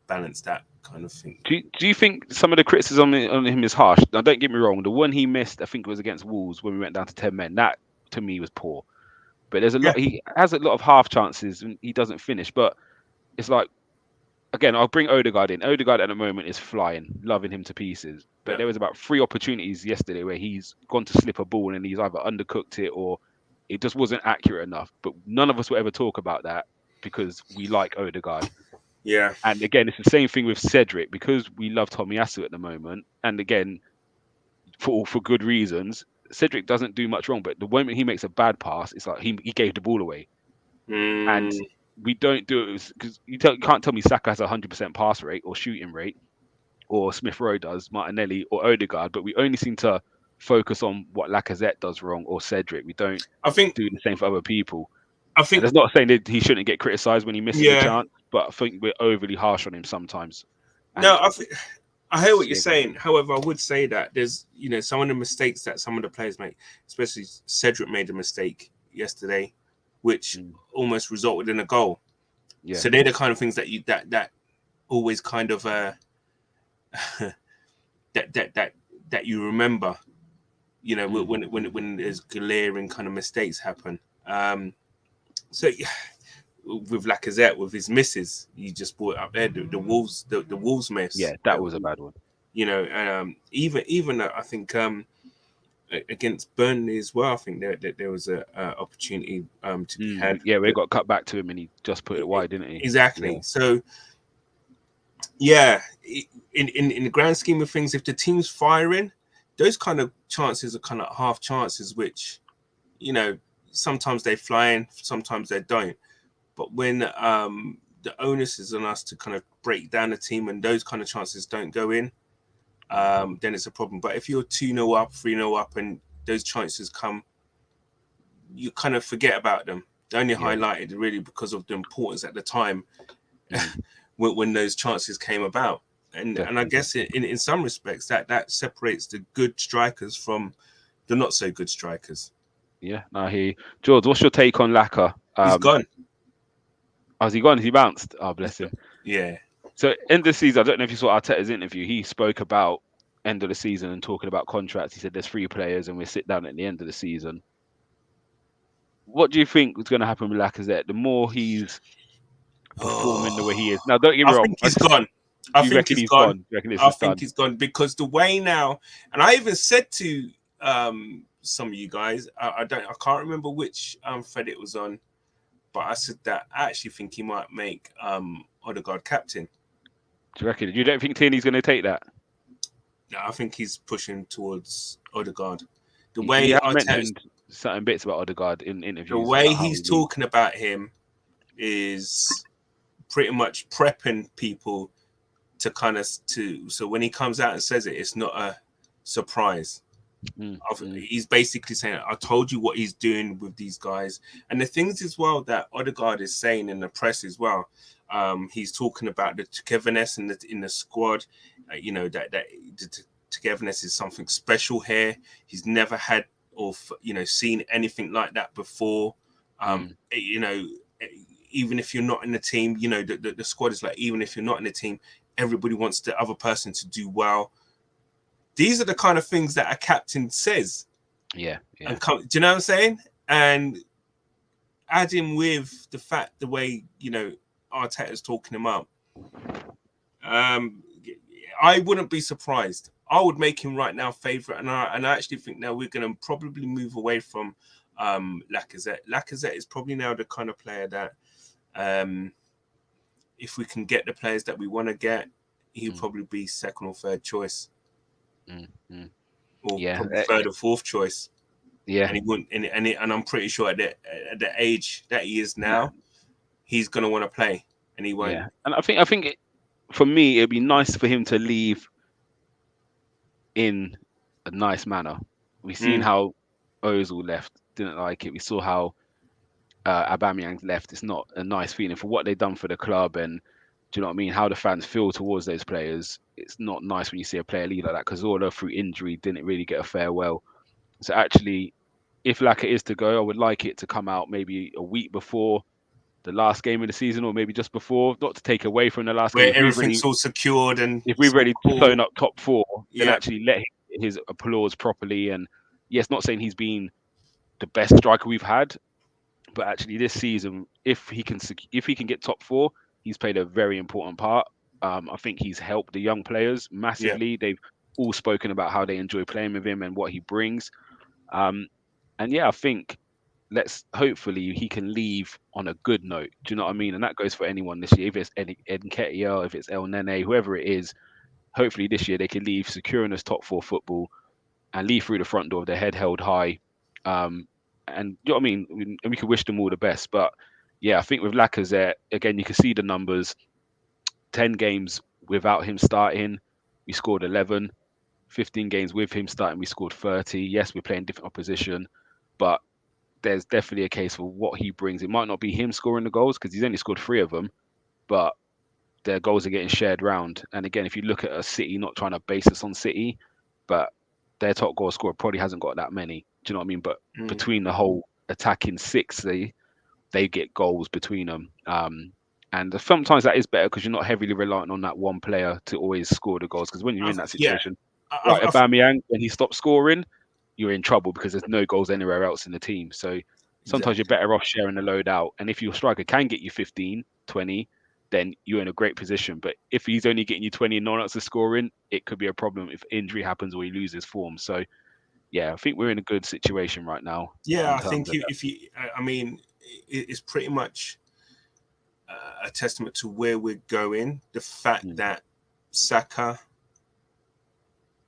S2: balance that kind of thing.
S1: Do you think some of the criticism on him is harsh? Now, don't get me wrong. The one he missed, I think it was against Wolves when we went down to 10 men. That, to me, was poor. But there's a lot. He has a lot of half chances and he doesn't finish. But it's like, again, I'll bring Odegaard in. Odegaard at the moment is flying, loving him to pieces. But there was about 3 opportunities yesterday where he's gone to slip a ball and he's either undercooked it or it just wasn't accurate enough. But none of us will ever talk about that because we like Odegaard.
S2: Yeah.
S1: And again, it's the same thing with Cedric because we love Tomiyasu at the moment. And again, for good reasons, Cedric doesn't do much wrong. But the moment he makes a bad pass, it's like he gave the ball away. And we don't do it because you can't tell me Saka has a 100% pass rate or shooting rate, or Smith Rowe does, Martinelli or Odegaard, but we only seem to focus on what Lacazette does wrong or Cedric. We don't do the same for other people. I think that's not saying that he shouldn't get criticised when he misses a chance, but I think we're overly harsh on him sometimes.
S2: No, I hear what you're saying. However, I would say that there's, some of the mistakes that some of the players make, especially Cedric made a mistake yesterday, which almost resulted in a goal. Yeah. So they're the kind of things that that always kind of that you remember, when there's glaring kind of mistakes happen. So with Lacazette, with his misses, you just brought up there the Wolves miss.
S1: Yeah, that was a bad one.
S2: Even I think against Burnley as well, I think there was a opportunity to be had.
S1: Yeah, we got cut back to him and he just put it wide, didn't he?
S2: Exactly. Yeah. So yeah, in the grand scheme of things, if the team's firing, those kind of chances are kind of half chances, which, sometimes they fly in, sometimes they don't. But when the onus is on us to kind of break down the team and those kind of chances don't go in, then it's a problem. But if you're 2-0 up, 3-0 up, and those chances come, you kind of forget about them. They're only highlighted really because of the importance at the time when those chances came about. And I guess in some respects that separates the good strikers from the not so good strikers.
S1: Yeah, I hear you. George, what's your take on Laka?
S2: He's gone.
S1: Has he gone? He bounced? Oh, bless him.
S2: Yeah.
S1: So end of the season, I don't know if you saw Arteta's interview. He spoke about end of the season and talking about contracts. He said there's 3 players and we'll sit down at the end of the season. What do you think is going to happen with Lacazette? The more he's performing the way he is. Now, don't get me wrong.
S2: I think he's gone. I think he's gone.
S1: I think
S2: he's gone because the way now, and I even said to some of you guys, I can't remember which thread it was on, but I said that I actually think he might make Odegaard captain.
S1: Do you reckon? You don't think Tierney's going to take that?
S2: No, I think he's pushing towards Odegaard. The
S1: He
S2: way
S1: has mentioned certain bits about Odegaard in interviews.
S2: The way he's talking about him is pretty much prepping people to so when he comes out and says it, it's not a surprise. He's basically saying, I told you what he's doing with these guys. And the things as well that Odegaard is saying in the press as well, he's talking about the togetherness in the squad. You know, that the togetherness is something special here. He's never had or seen anything like that before. You know, even if you're not in the team, you know, the squad is like, even if you're not in the team, everybody wants the other person to do well. These are the kind of things that a captain says.
S1: Yeah.
S2: And do you know what I'm saying? And adding with the fact, the way, you know, Arteta's talking him up, I wouldn't be surprised. I would make him right now favourite. And I actually think now we're going to probably move away from Lacazette. Lacazette is probably now the kind of player that if we can get the players that we want to get, he'll probably be second or third choice. Or probably third or fourth choice.
S1: Yeah.
S2: And he wouldn't, and I'm pretty sure at the age that he is now, he's gonna want to play, and he won't.
S1: Yeah. And I think for me, it'd be nice for him to leave in a nice manner. We've seen how Ozil left, didn't like it. We saw how Aubameyang left. It's not a nice feeling for what they've done for the club, and do you know what I mean? How the fans feel towards those players. It's not nice when you see a player leave like that, because Zola through injury didn't really get a farewell. So actually, if Laka is to go, I would like it to come out maybe a week before the last game of the season, or maybe just before, not to take away from the last
S2: where
S1: game.
S2: Everything's all secured, and
S1: if we've already sewn up top four, then
S2: Yeah.
S1: actually let him get his applause properly. And yes, not saying he's been the best striker we've had, but actually this season, if he can get top four, he's played a very important part. I think he's helped the young players massively. They've all spoken about how they enjoy playing with him and what he brings. And yeah, I think hopefully he can leave on a good note. Do you know what I mean? And that goes for anyone this year. If it's Nketiah, if it's El Nene, whoever it is, hopefully this year they can leave securing us top four football and leave through the front door with their head held high. And you know what I mean? And we can wish them all the best. But yeah, I think with Lacazette, again, you can see the numbers. 10 games without him starting, we scored 11. 15 games with him starting, we scored 30. Yes, we're playing different opposition, but there's definitely a case for what he brings. It might not be him scoring the goals because he's only scored 3 of them, but their goals are getting shared round. And again, if you look at a City, not trying to base us on City, but their top goal scorer probably hasn't got that many. Do you know what I mean? But between the whole attacking 6, they get goals between them. And sometimes that is better because you're not heavily reliant on that one player to always score the goals. Because when you're in that situation, like Aubameyang, when he stops scoring, you're in trouble because there's no goals anywhere else in the team. So sometimes you're better off sharing the load out. And if your striker can get you 15, 20, then you're in a great position. But if he's only getting you 20 and no one else is scoring, it could be a problem if injury happens or he loses form. So yeah, I think we're in a good situation right now.
S2: Yeah, I think I mean, it's pretty much a testament to where we're going. The fact that Saka,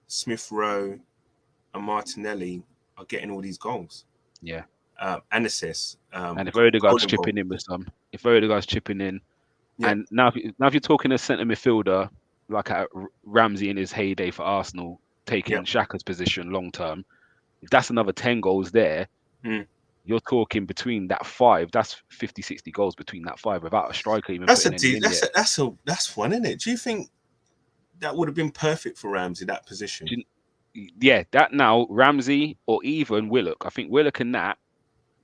S2: Smith Rowe, and Martinelli are getting all these goals.
S1: Yeah.
S2: And assists.
S1: And if Odegaard's chipping in with some, and now if you're talking a centre midfielder like Ramsey in his heyday for Arsenal, taking Xhaka's position long term, if that's another 10 goals there, you're talking between that 5. That's 50, 60 goals between that 5 without a striker even. That's
S2: one, isn't it? Do you think that would have been perfect for Ramsey, that position?
S1: That now Ramsey or even Willock. I think Willock and Nat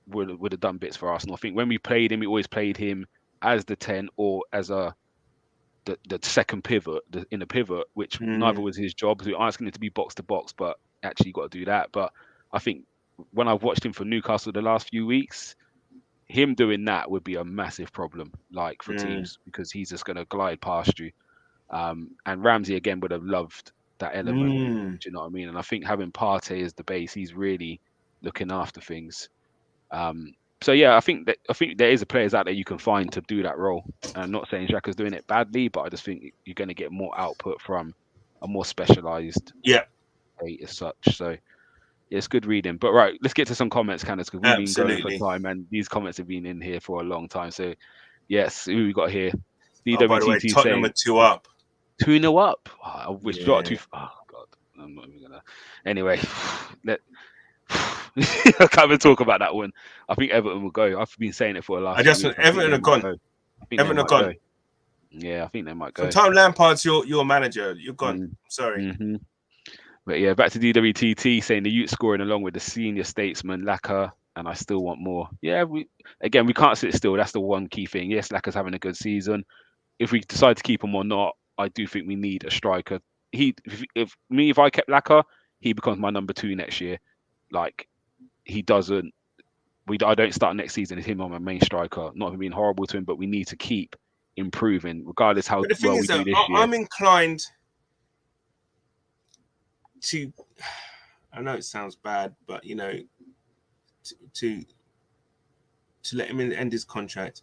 S1: would have done bits for Arsenal. I think when we played him, we always played him as the 10 or as the second pivot in the pivot, which neither was his job. We were asking him to be box to box, but actually you got to do that. But I think when I've watched him for Newcastle the last few weeks, him doing that would be a massive problem, like for teams, because he's just going to glide past you. And Ramsey again would have loved that element. Do you know what I mean? And I think having Partey as the base, he's really looking after things. So yeah, I think there is a players out there you can find to do that role. And I'm not saying Xhaka's doing it badly, but I just think you're going to get more output from a more specialised as such. So yeah, it's good reading. But right, let's get to some comments, Candace, because we've been going for time, and these comments have been in here for a long time. So yes, who we got here?
S2: DWTT by the way, Tottenham are 2 up.
S1: 2-0 up. I wish not too. Oh God, I'm not even gonna. Anyway, I can't even talk about that one. I think Everton will go. I've been saying it for the last.
S2: Everton are gone. Everton are gone.
S1: Yeah, I think they might go.
S2: From time Lampard's your manager, you're gone. Sorry.
S1: Mm-hmm. But yeah, back to DWTT saying the youth scoring along with the senior statesman Laka, and I still want more. Yeah, we can't sit still. That's the one key thing. Yes, Laka's having a good season. If we decide to keep him or not, I do think we need a striker. If I kept Laka, he becomes my number 2 next year. Like he doesn't. I don't start next season as him on my main striker. Not being horrible to him, but we need to keep improving, regardless how well we do this year.
S2: I'm inclined to. I know it sounds bad, but you know, to let him end his contract,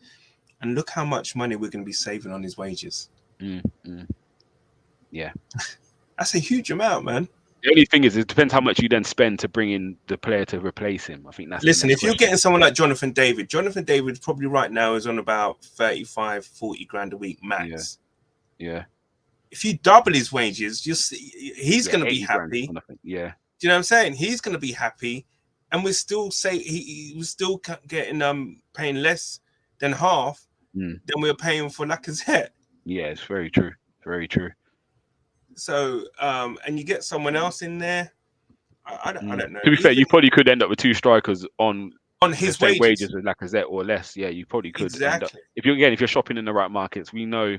S2: and look how much money we're going to be saving on his wages.
S1: Yeah,
S2: that's a huge amount, man.
S1: The only thing is, it depends how much you then spend to bring in the player to replace him. I think that's.
S2: Listen, if you're getting someone like Jonathan David probably right now is on about 35-40 grand a week max.
S1: Yeah.
S2: If you double his wages, he's going to be happy.
S1: Do you
S2: know what I'm saying? He's going to be happy, and we're still he was still getting paying less than half than we were paying for Lacazette.
S1: Yeah, it's very true. Very true.
S2: So, and you get someone else in there. I don't know.
S1: To be fair, you probably could end up with 2 strikers on
S2: his
S1: wages with Lacazette or less. Yeah, you probably could.
S2: Exactly.
S1: If you're shopping in the right markets, we know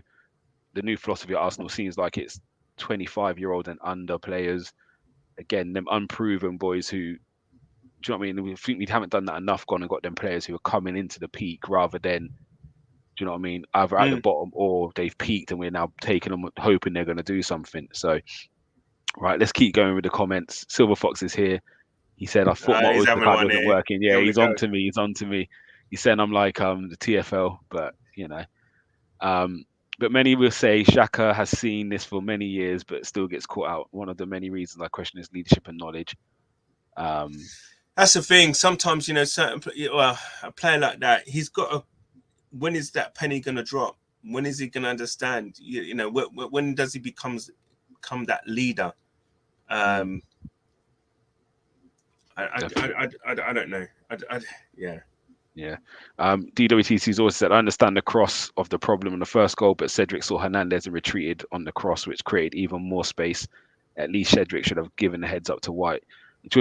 S1: the new philosophy at Arsenal seems like it's 25-year-old and under players. Again, them unproven boys who, do you know what I mean? We think we haven't done that enough. Gone and got them players who are coming into the peak rather than. Do you know what I mean? Either at the bottom or they've peaked and we're now taking them, hoping they're going to do something. So, right, let's keep going with the comments. Silver Fox is here. He said, I thought my Oyster card wasn't working. Yeah, he's on to me. He said, I'm like the TFL, but, you know. But many will say Xhaka has seen this for many years, but still gets caught out. One of the many reasons I question his leadership and knowledge.
S2: That's the thing. Sometimes, you know, a player like that, he's got a. When is that penny going to drop? When is he going to understand? You know, when does he become that leader? I don't know.
S1: Yeah. DWTC's also said, I understand the cross of the problem in the first goal, but Cedric saw Hernandez and retreated on the cross, which created even more space. At least Cedric should have given the heads up to White.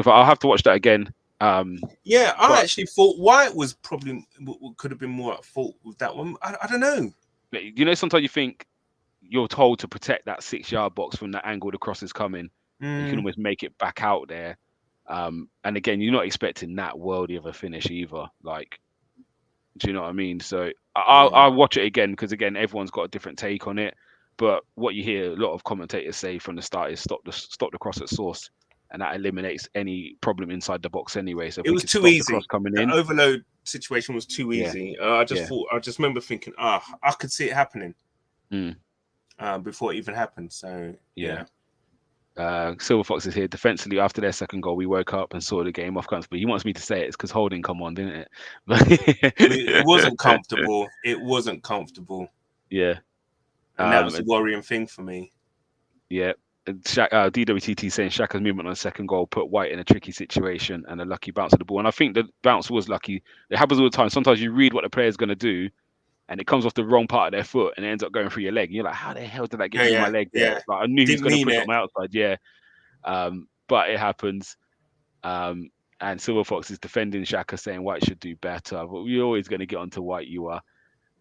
S1: I'll have to watch that again.
S2: I actually thought White was probably could have been more at fault with that one. I don't know.
S1: You know, sometimes you think you're told to protect that 6-yard box from that angle the cross is coming. You can almost make it back out there. And again, you're not expecting that worldy of a finish either. Like, do you know what I mean? So I'll watch it again because again, everyone's got a different take on it. But what you hear a lot of commentators say from the start is stop the cross at source. And that eliminates any problem inside the box anyway. So
S2: it was too easy. The overload situation was too easy. I just remember thinking, I could see it happening before it even happened. So
S1: Silver Fox is here. Defensively, after their second goal, we woke up and saw the game off comfortable. He wants me to say it's because Holding come on, didn't it?
S2: It wasn't comfortable. It wasn't comfortable.
S1: Yeah,
S2: and that was a worrying thing for me.
S1: Yeah. DWTT saying Xhaka's movement on the second goal put White in a tricky situation and a lucky bounce of the ball. And I think the bounce was lucky. It happens all the time. Sometimes you read what the player's going to do and it comes off the wrong part of their foot and it ends up going through your leg. And you're like, how the hell did that get through my leg?
S2: Yeah.
S1: Like, I knew he was going to put it on my outside. Yeah. But it happens. And Silver Fox is defending Xhaka saying White should do better. But we're always going to get onto White, you are.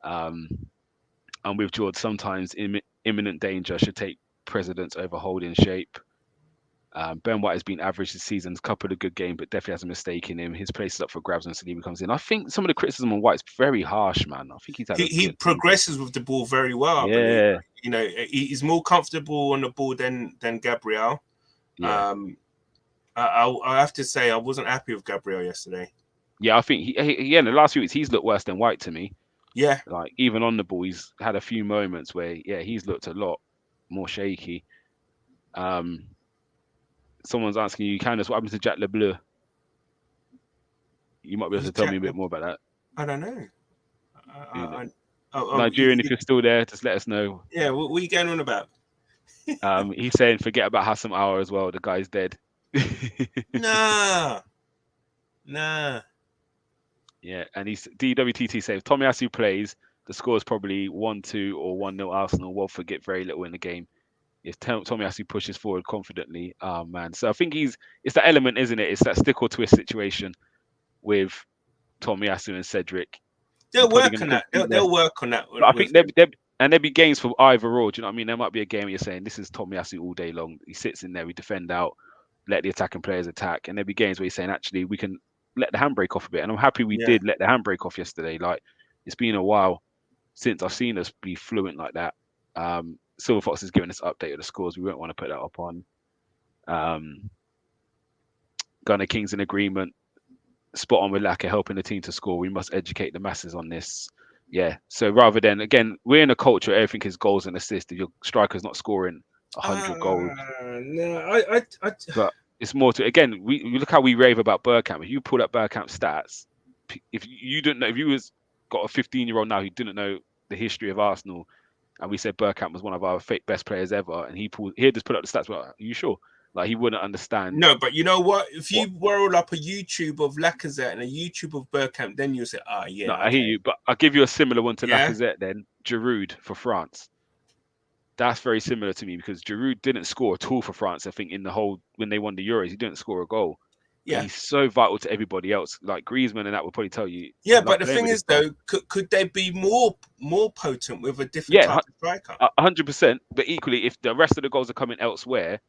S1: And with George, sometimes imminent danger should take precedence over Holding shape. Ben White has been average this season, a couple of good games, but definitely has a mistake in him. His place is up for grabs when Saliba comes in. I think some of the criticism on White's very harsh, man. I think
S2: he progresses with the ball very well.
S1: Yeah,
S2: you know, he's more comfortable on the ball than Gabriel.
S1: Yeah.
S2: I have to say I wasn't happy with Gabriel yesterday.
S1: Yeah, I think he in the last few weeks he's looked worse than White to me.
S2: Yeah,
S1: like even on the ball, he's had a few moments where he's looked a lot more shaky. Someone's asking you, Candace, what happened to Jack LeBleu? You might be able to tell me a bit more about that.
S2: I don't know.
S1: Nigerian, if you're still there, just let us know.
S2: Yeah, what are you going on about?
S1: He's saying forget about Hassam Hour as well. The guy's dead.
S2: Nah.
S1: Yeah, and he's DWTT says Tomiyasu plays. The score is probably 1-2 or 1-0 Arsenal. Watford get very little in the game. If Tomiyasu pushes forward confidently, oh man. So I think it's that element, isn't it? It's that stick or twist situation with Tomiyasu and Cedric. You're
S2: They'll
S1: probably
S2: work
S1: going to
S2: on that.
S1: concede there.
S2: They'll work on that
S1: But I
S2: with
S1: think
S2: him.
S1: there'd be games for either or. Do you know what I mean? There might be a game where you're saying this is Tomiyasu all day long. He sits in there, we defend out, let the attacking players attack, and there'd be games where you're saying actually we can let the handbrake off a bit. And I'm happy we
S2: Yeah.
S1: did let the handbrake off yesterday. Like it's been a while since I've seen us be fluent like that. Silver Fox is giving us an update of the scores. We won't want to put that up on. Gunner King's in agreement. Spot on with Laka helping the team to score. We must educate the masses on this. Yeah. So rather than again, we're in a culture where everything is goals and assists. If your striker's not scoring 100 goals,
S2: No,
S1: but it's more to again. We look how we rave about Bergkamp. If you pull up Bergkamp stats, if you didn't know, if you was got a 15-year-old now who didn't know the history of Arsenal, and we said Bergkamp was one of our best players ever, and he just put up the stats. Well, are you sure? Like he wouldn't understand.
S2: No, but you know what? If you roll up a YouTube of Lacazette and a YouTube of Bergkamp, then you'll say, yeah.
S1: No,
S2: okay.
S1: I hear you, but I'll give you a similar one to
S2: Yeah.
S1: Lacazette then. Giroud for France. That's very similar to me because Giroud didn't score at all for France. I think in the whole when they won the Euros, he didn't score a goal.
S2: Yeah.
S1: And he's so vital to everybody else. Like Griezmann and that will probably tell you.
S2: Yeah, but the thing is though, could they be more potent with a different type of striker?
S1: 100%. But equally, if the rest of the goals are coming elsewhere,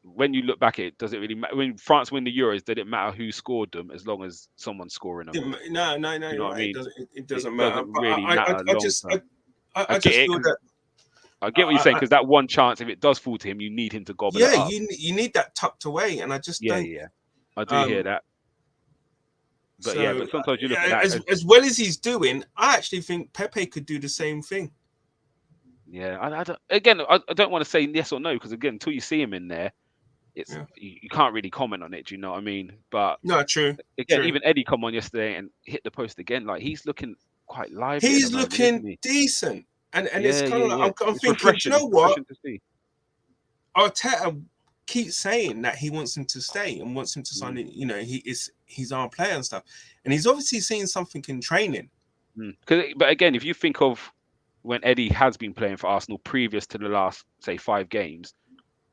S1: when you look back at it, does it really matter? When France win the Euros, did it matter who scored them as long as someone's scoring them?
S2: No.
S1: You know what I mean?
S2: It doesn't matter.
S1: Doesn't really matter
S2: I just feel that.
S1: I get what you're saying because that one chance, if it does fall to him, you need him to gobble it up.
S2: You need that tucked away, and I just don't.
S1: Yeah. I do hear that. But
S2: so,
S1: but sometimes you look at that
S2: as well as he's doing. I actually think Pepe could do the same thing.
S1: Yeah, I don't want to say yes or no because again, until you see him in there, it's you can't really comment on it. Do you know what I mean? But
S2: no, true.
S1: Again, even Eddie come on yesterday and hit the post again. Like he's looking quite lively.
S2: He's looking decent, and it's kind of like I'm thinking,
S1: refreshing.
S2: you know what?
S1: To see.
S2: Arteta keeps saying that he wants him to stay and wants him to sign in. You know, he's our player and stuff, and he's obviously seen something in training.
S1: But again, if you think of when Eddie has been playing for Arsenal previous to the last, say, 5 games,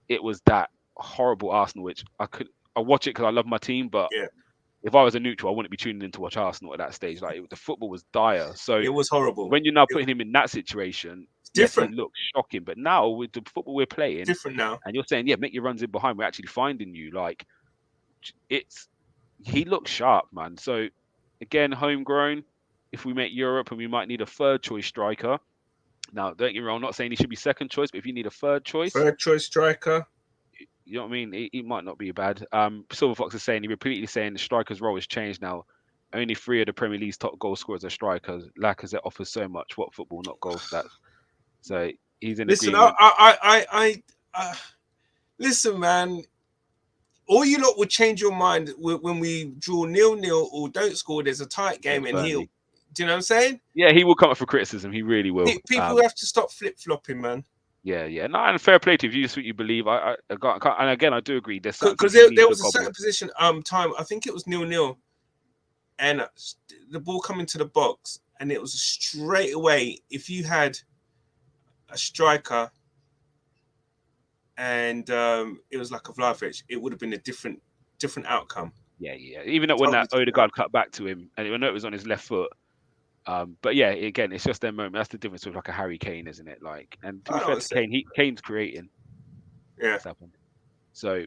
S1: it was that horrible Arsenal, which I watch it because I love my team, but if I was a neutral, I wouldn't be tuning in to watch Arsenal at that stage. Like the football was dire, so
S2: it was horrible.
S1: When you're now putting him in that situation,
S2: different.
S1: Yes, it looks shocking, but now with the football we're playing,
S2: different now,
S1: and you're saying, make your runs in behind. We're actually finding you. Like he looks sharp, man. So again, homegrown. If we make Europe, and we might need a third choice striker. Now, don't get me wrong, I'm not saying he should be second choice, but if you need a third choice
S2: striker,
S1: you know what I mean? He might not be bad. Silver Fox is saying, he repeatedly saying the striker's role has changed now. Only 3 of the Premier League's top goal scorers are strikers. Lacazette offers so much. What football, not goal stats. So he's in agreement.
S2: Listen, man. All you lot would change your mind when we draw 0-0 or don't score. There's a tight game, and he'll. Do you know what I'm saying?
S1: Yeah, he will come up for criticism. He really will.
S2: People have to stop flip-flopping, man.
S1: Yeah. No, and fair play to you. If you just what you believe, I and again, I do agree.
S2: Because there was a certain position, time. I think it was 0-0, and the ball coming to the box, and it was straight away. If you had a striker, and it was like a Vlahovic, it would have been a different outcome.
S1: Yeah. Even when that Odegaard cut back to him, and I know it was on his left foot. But yeah, again, it's just their moment. That's the difference with like a Harry Kane, isn't it? Like, and to be fair to Kane, Kane's creating.
S2: Yeah.
S1: What's happened. So,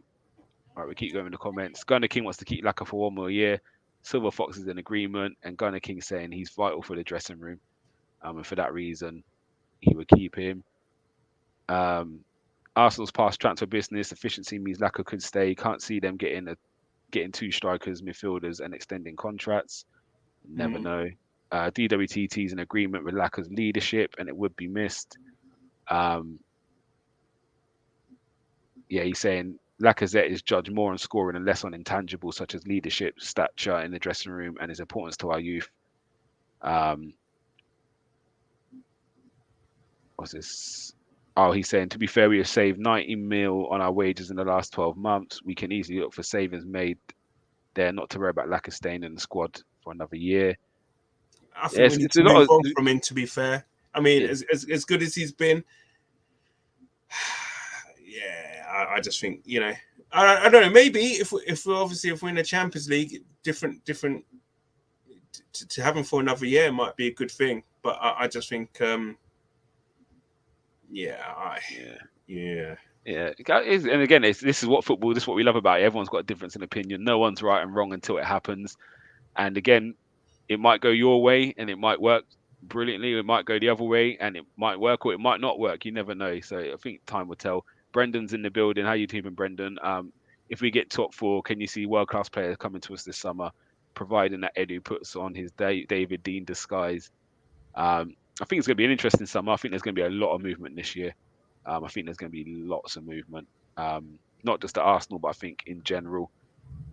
S1: all right, we keep going in the comments. Gunner King wants to keep Laka for 1 more year. Silver Fox is in agreement, and Gunner King saying he's vital for the dressing room. And for that reason, he would keep him. Arsenal's past transfer business efficiency means Laka could stay. Can't see them getting 2 strikers, midfielders, and extending contracts. Never know. DWTT is in agreement with Laka's leadership, and it would be missed. He's saying Lacazette is judged more on scoring and less on intangibles such as leadership, stature in the dressing room, and his importance to our youth. What's this? Oh, he's saying, to be fair, we have saved 90 mil on our wages in the last 12 months. We can easily look for savings made there, not to worry about lack of staying in the squad for another year.
S2: I think we need to move on from him, to be fair. I mean, as good as he's been, yeah, I just think, I don't know, maybe if we're in the Champions League, different to have him for another year might be a good thing. But I just think, yeah.
S1: And again, this is what football. This is what we love about it. Everyone's got a difference in opinion. No one's right and wrong until it happens. And again, it might go your way and it might work brilliantly. It might go the other way and it might work or it might not work. You never know. So I think time will tell. Brendan's in the building. How you doing, Brendan? If we get top 4, can you see world-class players coming to us this summer, providing that Edu puts on his David Dean disguise? I think it's going to be an interesting summer. I think there's going to be a lot of movement this year. I think there's going to be lots of movement, not just at Arsenal, but I think in general.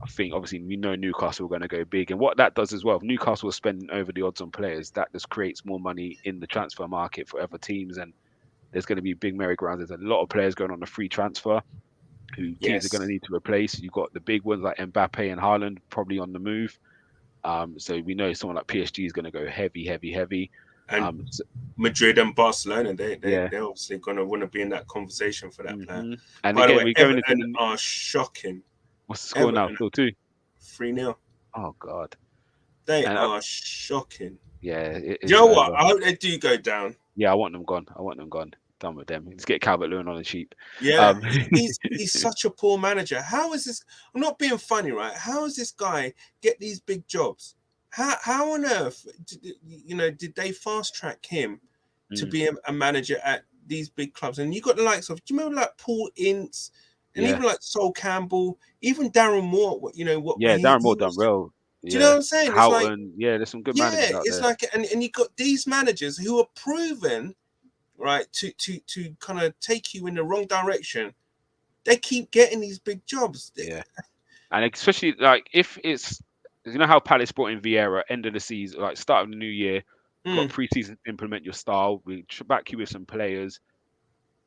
S1: I think obviously we know Newcastle are going to go big, and what that does as well, if Newcastle are spending over the odds on players, that just creates more money in the transfer market for other teams, and there's going to be big merry-go-rounds. There's a lot of players going on a free transfer who teams are going to need to replace. You've got the big ones like Mbappe and Haaland probably on the move. So we know someone like PSG is going to go heavy.
S2: And Madrid and Barcelona, they're obviously going to want to be in that conversation for that player.
S1: And
S2: by
S1: again,
S2: the way, Everton are shocking.
S1: What's the score now? Still 2?
S2: 3-0.
S1: Oh God,
S2: they are shocking.
S1: Yeah,
S2: you know what? I hope they do go down.
S1: Yeah, I want them gone. Done with them. Let's get Calvert-Lewin on the cheap.
S2: Yeah, he's such a poor manager. How is this? I'm not being funny, right? How is this guy get these big jobs? How on earth, did they fast track him to be a manager at these big clubs? And you got the likes of, do you remember like Paul Ince and even like Sol Campbell, even Darren Moore?
S1: Darren Moore done well.
S2: Do you know what I'm saying?
S1: Houghton, there's some good managers out
S2: it's
S1: there.
S2: like, and you got these managers who are proven, right, to kind of take you in the wrong direction. They keep getting these big jobs.
S1: Yeah, and especially like if it's, you know how Palace brought in Vieira end of the season, like start of the new year, got pre-season implement your style. We back you with some players.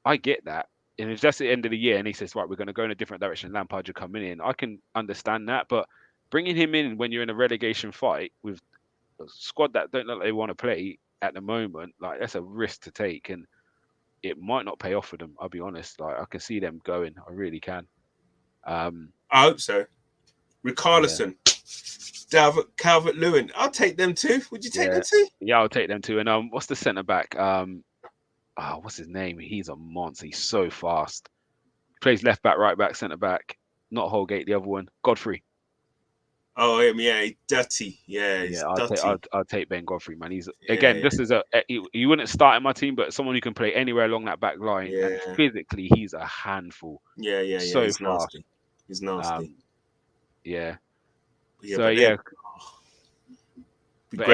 S1: I get that, and if that's the end of the year, and he says, right, we're going to go in a different direction. Lampard, you're coming in. I can understand that, but bringing him in when you're in a relegation fight with a squad that don't look like they want to play at the moment, like that's a risk to take, and it might not pay off for them. I'll be honest. Like I can see them going. I really can.
S2: I hope so. Richarlison. Calvert-Lewin. I'll take them too. Would you take them too?
S1: Yeah, I'll take them too. And what's the centre back? What's his name? He's a monster. He's so fast. Plays left back, right back, centre back. Not Holgate, the other one. Godfrey.
S2: Oh he's dirty. Yeah, he's dirty.
S1: I'll take Ben Godfrey, man. He's just as he wouldn't start in my team, but someone who can play anywhere along that back line.
S2: Yeah.
S1: And physically, he's a handful.
S2: Yeah.
S1: So
S2: he's
S1: fast.
S2: Nasty. He's nasty.
S1: But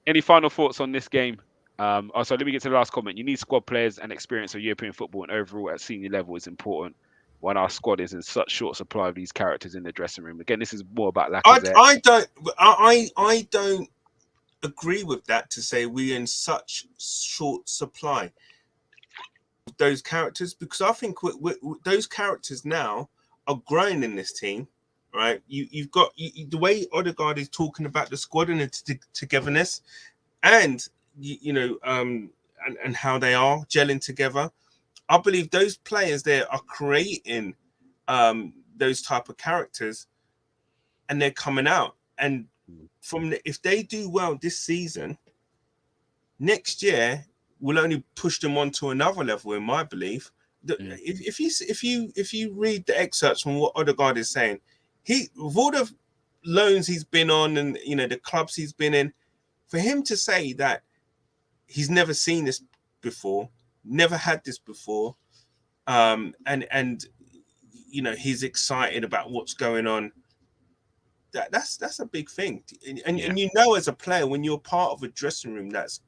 S1: any final thoughts on this game? So let me get to the last comment. You need squad players and experience of European football, and overall at senior level is important when our squad is in such short supply of these characters in the dressing room. Again, this is more about Lacazette.
S2: I don't agree with that, to say we're in such short supply of those characters, because I think those characters now are growing in this team. Right, you've got the way Odegaard is talking about the squad and its togetherness, and and how they are gelling together. I believe those players there are creating those type of characters, and they're coming out. And if they do well this season, next year will only push them on to another level. In my belief, if you read the excerpts from what Odegaard is saying. With all the loans he's been on and the clubs he's been in, for him to say that he's never seen this before, never had this before, and he's excited about what's going on. That's a big thing, and as a player, when you're part of a dressing room that's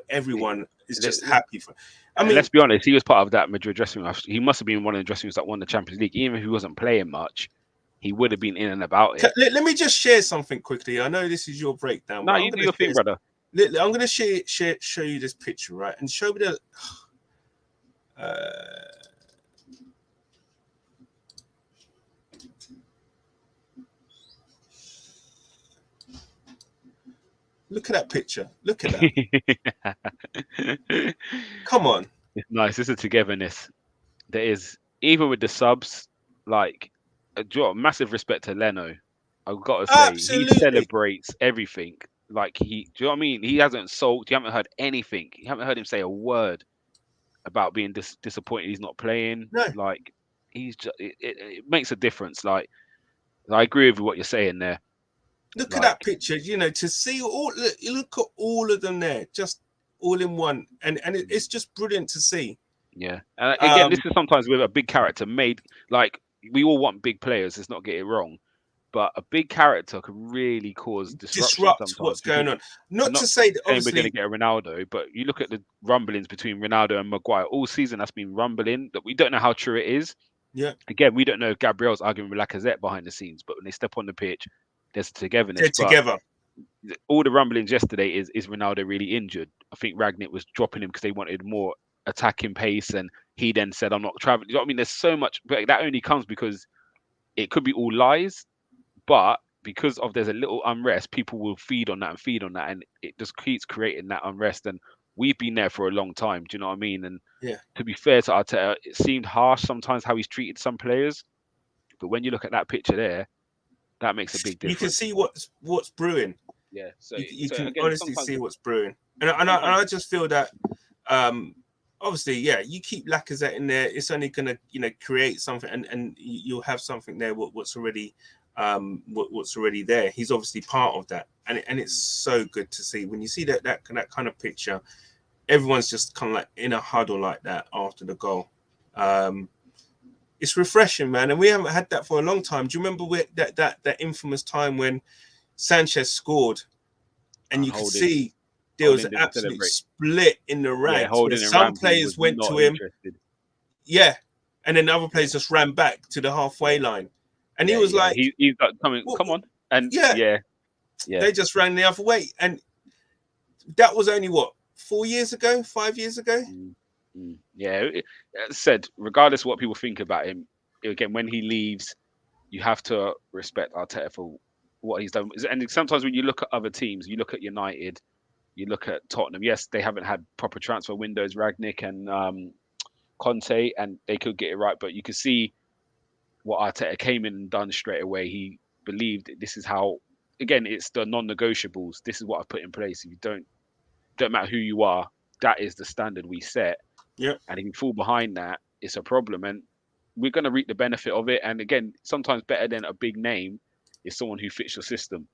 S2: everyone is just happy for. I mean,
S1: let's be honest, he was part of that Madrid dressing room. He must have been one of the dressing rooms that won the Champions League, even if he wasn't playing much. He would have been in and about it.
S2: Let me just share something quickly. I know this is your breakdown.
S1: No, you do your thing, brother.
S2: I'm going to show you this picture, right? And show me Look at that picture. Look at that. Come on.
S1: It's nice. It's a togetherness. There is, even with the subs, like, massive respect to Leno. I've got to say, he
S2: Absolutely.
S1: celebrates everything. Like, do you know what I mean? He hasn't sulked. You haven't heard anything. You haven't heard him say a word about being disappointed he's not playing.
S2: No.
S1: Like, he's just, it makes a difference. Like, I agree with what you're saying there.
S2: Look at that picture, you know, to see look at all of them there, just all in one. And it's just brilliant to see.
S1: Yeah. And again, this is sometimes with a big character made, like, we all want big players, let's not get it wrong. But a big character can really cause disruption sometimes.
S2: What's going on. Not to say that obviously
S1: we're going to get a Ronaldo, but you look at the rumblings between Ronaldo and Maguire all season. That's been rumbling. That we don't know how true it is.
S2: Yeah.
S1: Again, we don't know if Gabriel's arguing with Lacazette behind the scenes, but when they step on the pitch, there's togetherness.
S2: They're together.
S1: All the rumblings yesterday is Ronaldo really injured? I think Ragnick was dropping him because they wanted more attacking pace, and he then said, "I'm not traveling." You know what I mean? There's so much, but that only comes because it could be all lies. But because of there's a little unrest, people will feed on that, and it just keeps creating that unrest. And we've been there for a long time. Do you know what I mean? And to be fair to Arteta, it seemed harsh sometimes how he's treated some players. But when you look at that picture there, that makes a big difference.
S2: You can see what's brewing.
S1: Yeah. So
S2: you can
S1: again,
S2: honestly see what's brewing, and I just feel that obviously, you keep Lacazette in there, it's only gonna create something, and you'll have something there. What's already there. He's obviously part of that, and it's so good to see when you see that kind of picture. Everyone's just kind of like in a huddle like that after the goal. It's refreshing, man, and we haven't had that for a long time. Do you remember that infamous time when Sanchez scored, and you could see there was an absolute split in the ranks? Where some players went to him, and then other players just ran back to the halfway line. And he was like,
S1: he's like, come on. And
S2: they just ran the other way. And that was only 5 years ago?
S1: Yeah, said, regardless of what people think about him, again, when he leaves, you have to respect Arteta for what he's done. And sometimes when you look at other teams, you look at United, you look at Tottenham, yes, they haven't had proper transfer windows, Ragnick and Conte, and they could get it right, but you could see what Arteta came in and done straight away. He believed this is how, again, it's the non-negotiables. This is what I've put in place. If you don't matter who you are, that is the standard we set.
S2: Yeah.
S1: And if you fall behind that, it's a problem. And we're going to reap the benefit of it. And again, sometimes better than a big name is someone who fits your system.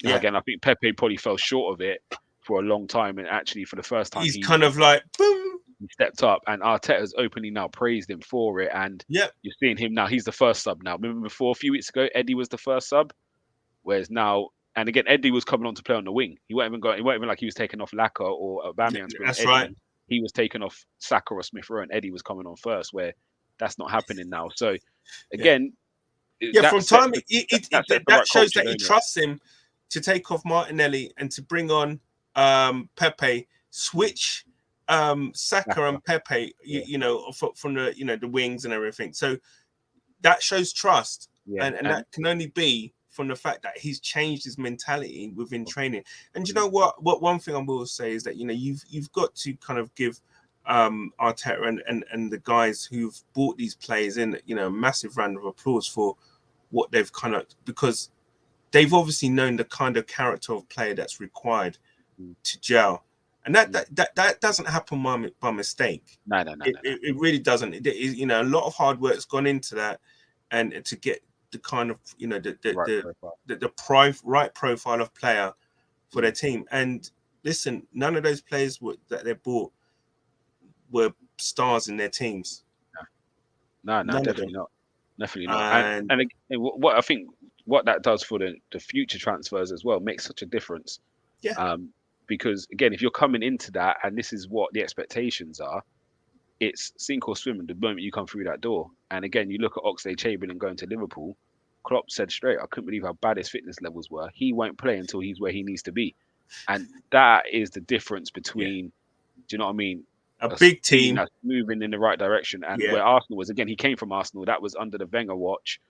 S1: Yeah. Again, I think Pepe probably fell short of it for a long time. And actually, for the first time,
S2: he's kind of like, boom.
S1: He stepped up, and Arteta's openly now praised him for it. And you're seeing him now. He's the first sub now. Remember before, a few weeks ago, Eddie was the first sub, whereas now, and again, Eddie was coming on to play on the wing. He wasn't even like he was taking off Laka or Aubameyang.
S2: That's right.
S1: He was taking off Saka or Smith Rowe, and Eddie was coming on first. Where that's not happening now. So again,
S2: from time that shows that he trusts him to take off Martinelli and to bring on Pepe, switch Saka and Pepe, from the the wings and everything. So that shows trust, and that can only be from the fact that he's changed his mentality within training. And you know what one thing I will say is that you've got to kind of give Arteta and the guys who've brought these players in a massive round of applause for what they've kind of, because they've obviously known the kind of character of player that's required to gel. And that doesn't happen by mistake.
S1: No.
S2: It really doesn't. A lot of hard work's gone into that, and to get the kind of right profile of player for their team. And listen, none of those players that they bought were stars in their teams.
S1: No, definitely not. Definitely not. And what I think what that does for the future transfers as well makes such a difference.
S2: Yeah.
S1: Because again, if you're coming into that and this is what the expectations are, it's sink or swim the moment you come through that door. And again, you look at Oxlade-Chamberlain going to Liverpool. Klopp said straight, I couldn't believe how bad his fitness levels were. He won't play until he's where he needs to be. And that is the difference between, do you know what I mean?
S2: a big team
S1: that's moving in the right direction. And where Arsenal was, again, he came from Arsenal. That was under the Wenger watch.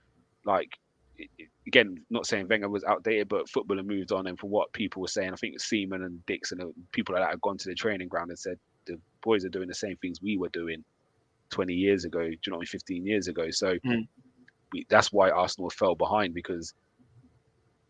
S1: Like, again, not saying Wenger was outdated, but football had moved on. And for what people were saying, I think Seaman and Dix and people like that had gone to the training ground and said the boys are doing the same things we were doing 20 years ago, 15 years ago. So that's why Arsenal fell behind, because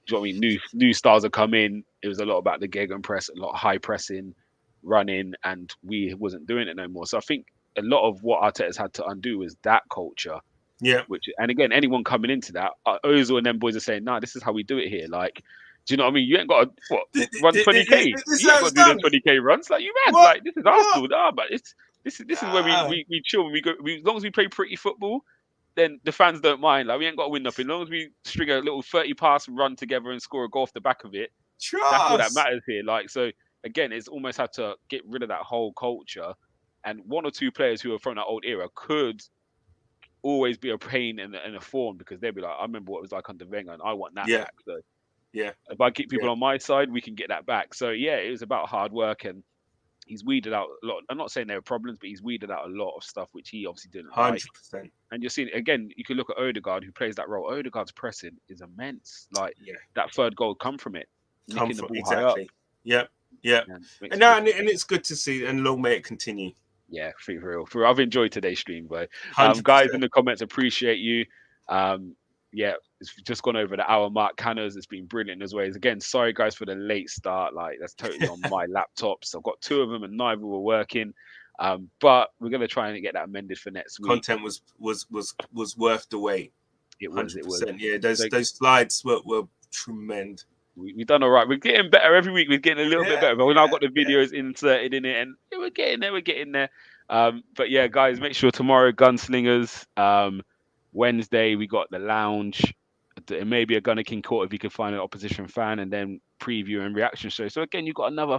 S1: do you know what I mean? New stars have come in. It was a lot about the gegenpress, a lot of high pressing, running, and we wasn't doing it no more. So I think a lot of what Arteta's had to undo is that culture.
S2: Yeah.
S1: And again, anyone coming into that, Ozil and them boys are saying, "Nah, this is how we do it here." Like, do you know what I mean? You ain't got to run 20k. You ain't got to do them 20k runs. Like, you mad? Like, this is Arsenal. Nah, but this is where we chill. We go. As long as we play pretty football, then the fans don't mind. Like, we ain't got to win nothing. As long as we string a little 30 pass run together and score a goal off the back of it, that's all that matters here. Like, so again, it's almost had to get rid of that whole culture. And one or two players who are from that old era could always be a pain and a thorn, because they'll be like, I remember what it was like under Wenger, and I want that back. So if I keep people on my side, we can get that back. So it was about hard work, and he's weeded out a lot. I'm not saying there were problems, but he's weeded out a lot of stuff which he obviously didn't
S2: 100%.
S1: like. And you're seeing, again, you can look at Odegaard, who plays that role. Odegaard's pressing is immense. Like, that third goal come from it. Nicking the ball high up.
S2: Yep. And it's good to see, and long may it continue.
S1: Yeah, for real. I've enjoyed today's stream, but guys in the comments, appreciate you. It's just gone over the hour mark. Canners, it's been brilliant as always. Again, sorry guys for the late start. Like, that's totally on my laptops. I've got two of them and neither were working. But we're gonna try and get that amended for next week.
S2: Content was worth the wait.
S1: It was.
S2: Yeah, those slides were tremendous.
S1: We've done all right. We're getting better every week. We're getting a little bit better. But we now got the videos inserted in it, and we're getting there. But yeah, guys, make sure tomorrow, Gunslingers. Wednesday, we got the lounge. It may be a Gunner King Court if you can find an opposition fan, and then preview and reaction show. So again, you've got another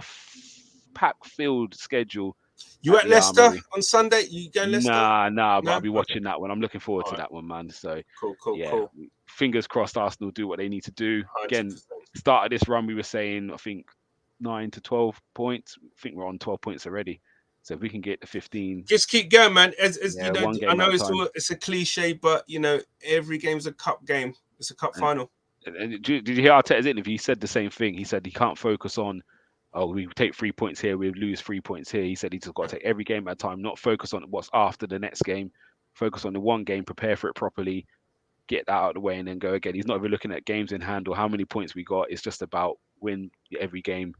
S1: pack-filled schedule.
S2: You at Leicester on Sunday? You going Leicester?
S1: Nah, but I'll be watching that one. I'm looking forward to that one, man. So
S2: cool.
S1: Fingers crossed Arsenal do what they need to do. 100%. Again, start of this run, we were saying, I think 9 to 12 points. I think we're on 12 points already. So if we can get to 15,
S2: just keep going, man. As you know, I know it's a cliche, but you know, every game's a cup game. It's a cup final.
S1: And did you hear Arteta's interview? He said the same thing. He said he can't focus on, we take 3 points here, we lose 3 points here. He said he's just got to take every game at a time, not focus on what's after the next game. Focus on the one game, prepare for it properly, get that out of the way, and then go again. He's not even looking at games in hand or how many points we got. It's just about win every game.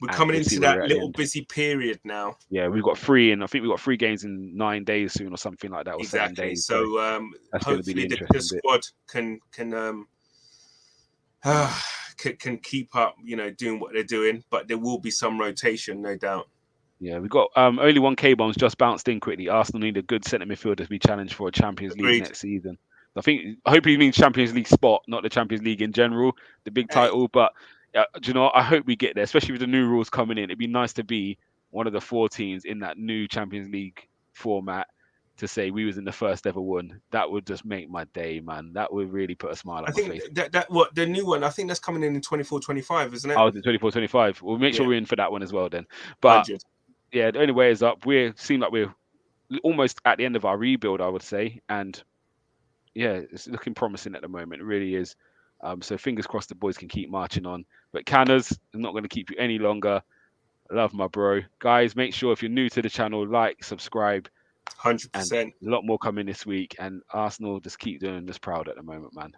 S2: We're coming into that little busy period now.
S1: Yeah, we've got 3, and I think we've got 3 games in 9 days soon or something like that, or 7 days.
S2: So that's hopefully the squad can keep up, you know, doing what they're doing, but there will be some rotation, no doubt.
S1: Yeah, we've got only one K-bombs just bounced in quickly. Arsenal need a good centre midfielder to be challenged for a Champions League next season. I hope he means Champions League spot, not the Champions League in general, the big title. But do you know, I hope we get there, especially with the new rules coming in. It'd be nice to be one of the 4 teams in that new Champions League format to say we was in the first ever one. That would just make my day, man. That would really put a smile on my face.
S2: That what the new one, I think that's coming in 24-25, isn't it?
S1: Oh, it's 24-25. We'll make sure we're in for that one as well then. But
S2: 100. Yeah,
S1: the only way is up. We seem like we're almost at the end of our rebuild, I would say. And yeah, it's looking promising at the moment. It really is. So fingers crossed the boys can keep marching on. But Canners, I'm not going to keep you any longer. I love my bro. Guys, make sure if you're new to the channel, like, subscribe.
S2: 100%.
S1: And a lot more coming this week. And Arsenal just keep doing this proud at the moment, man.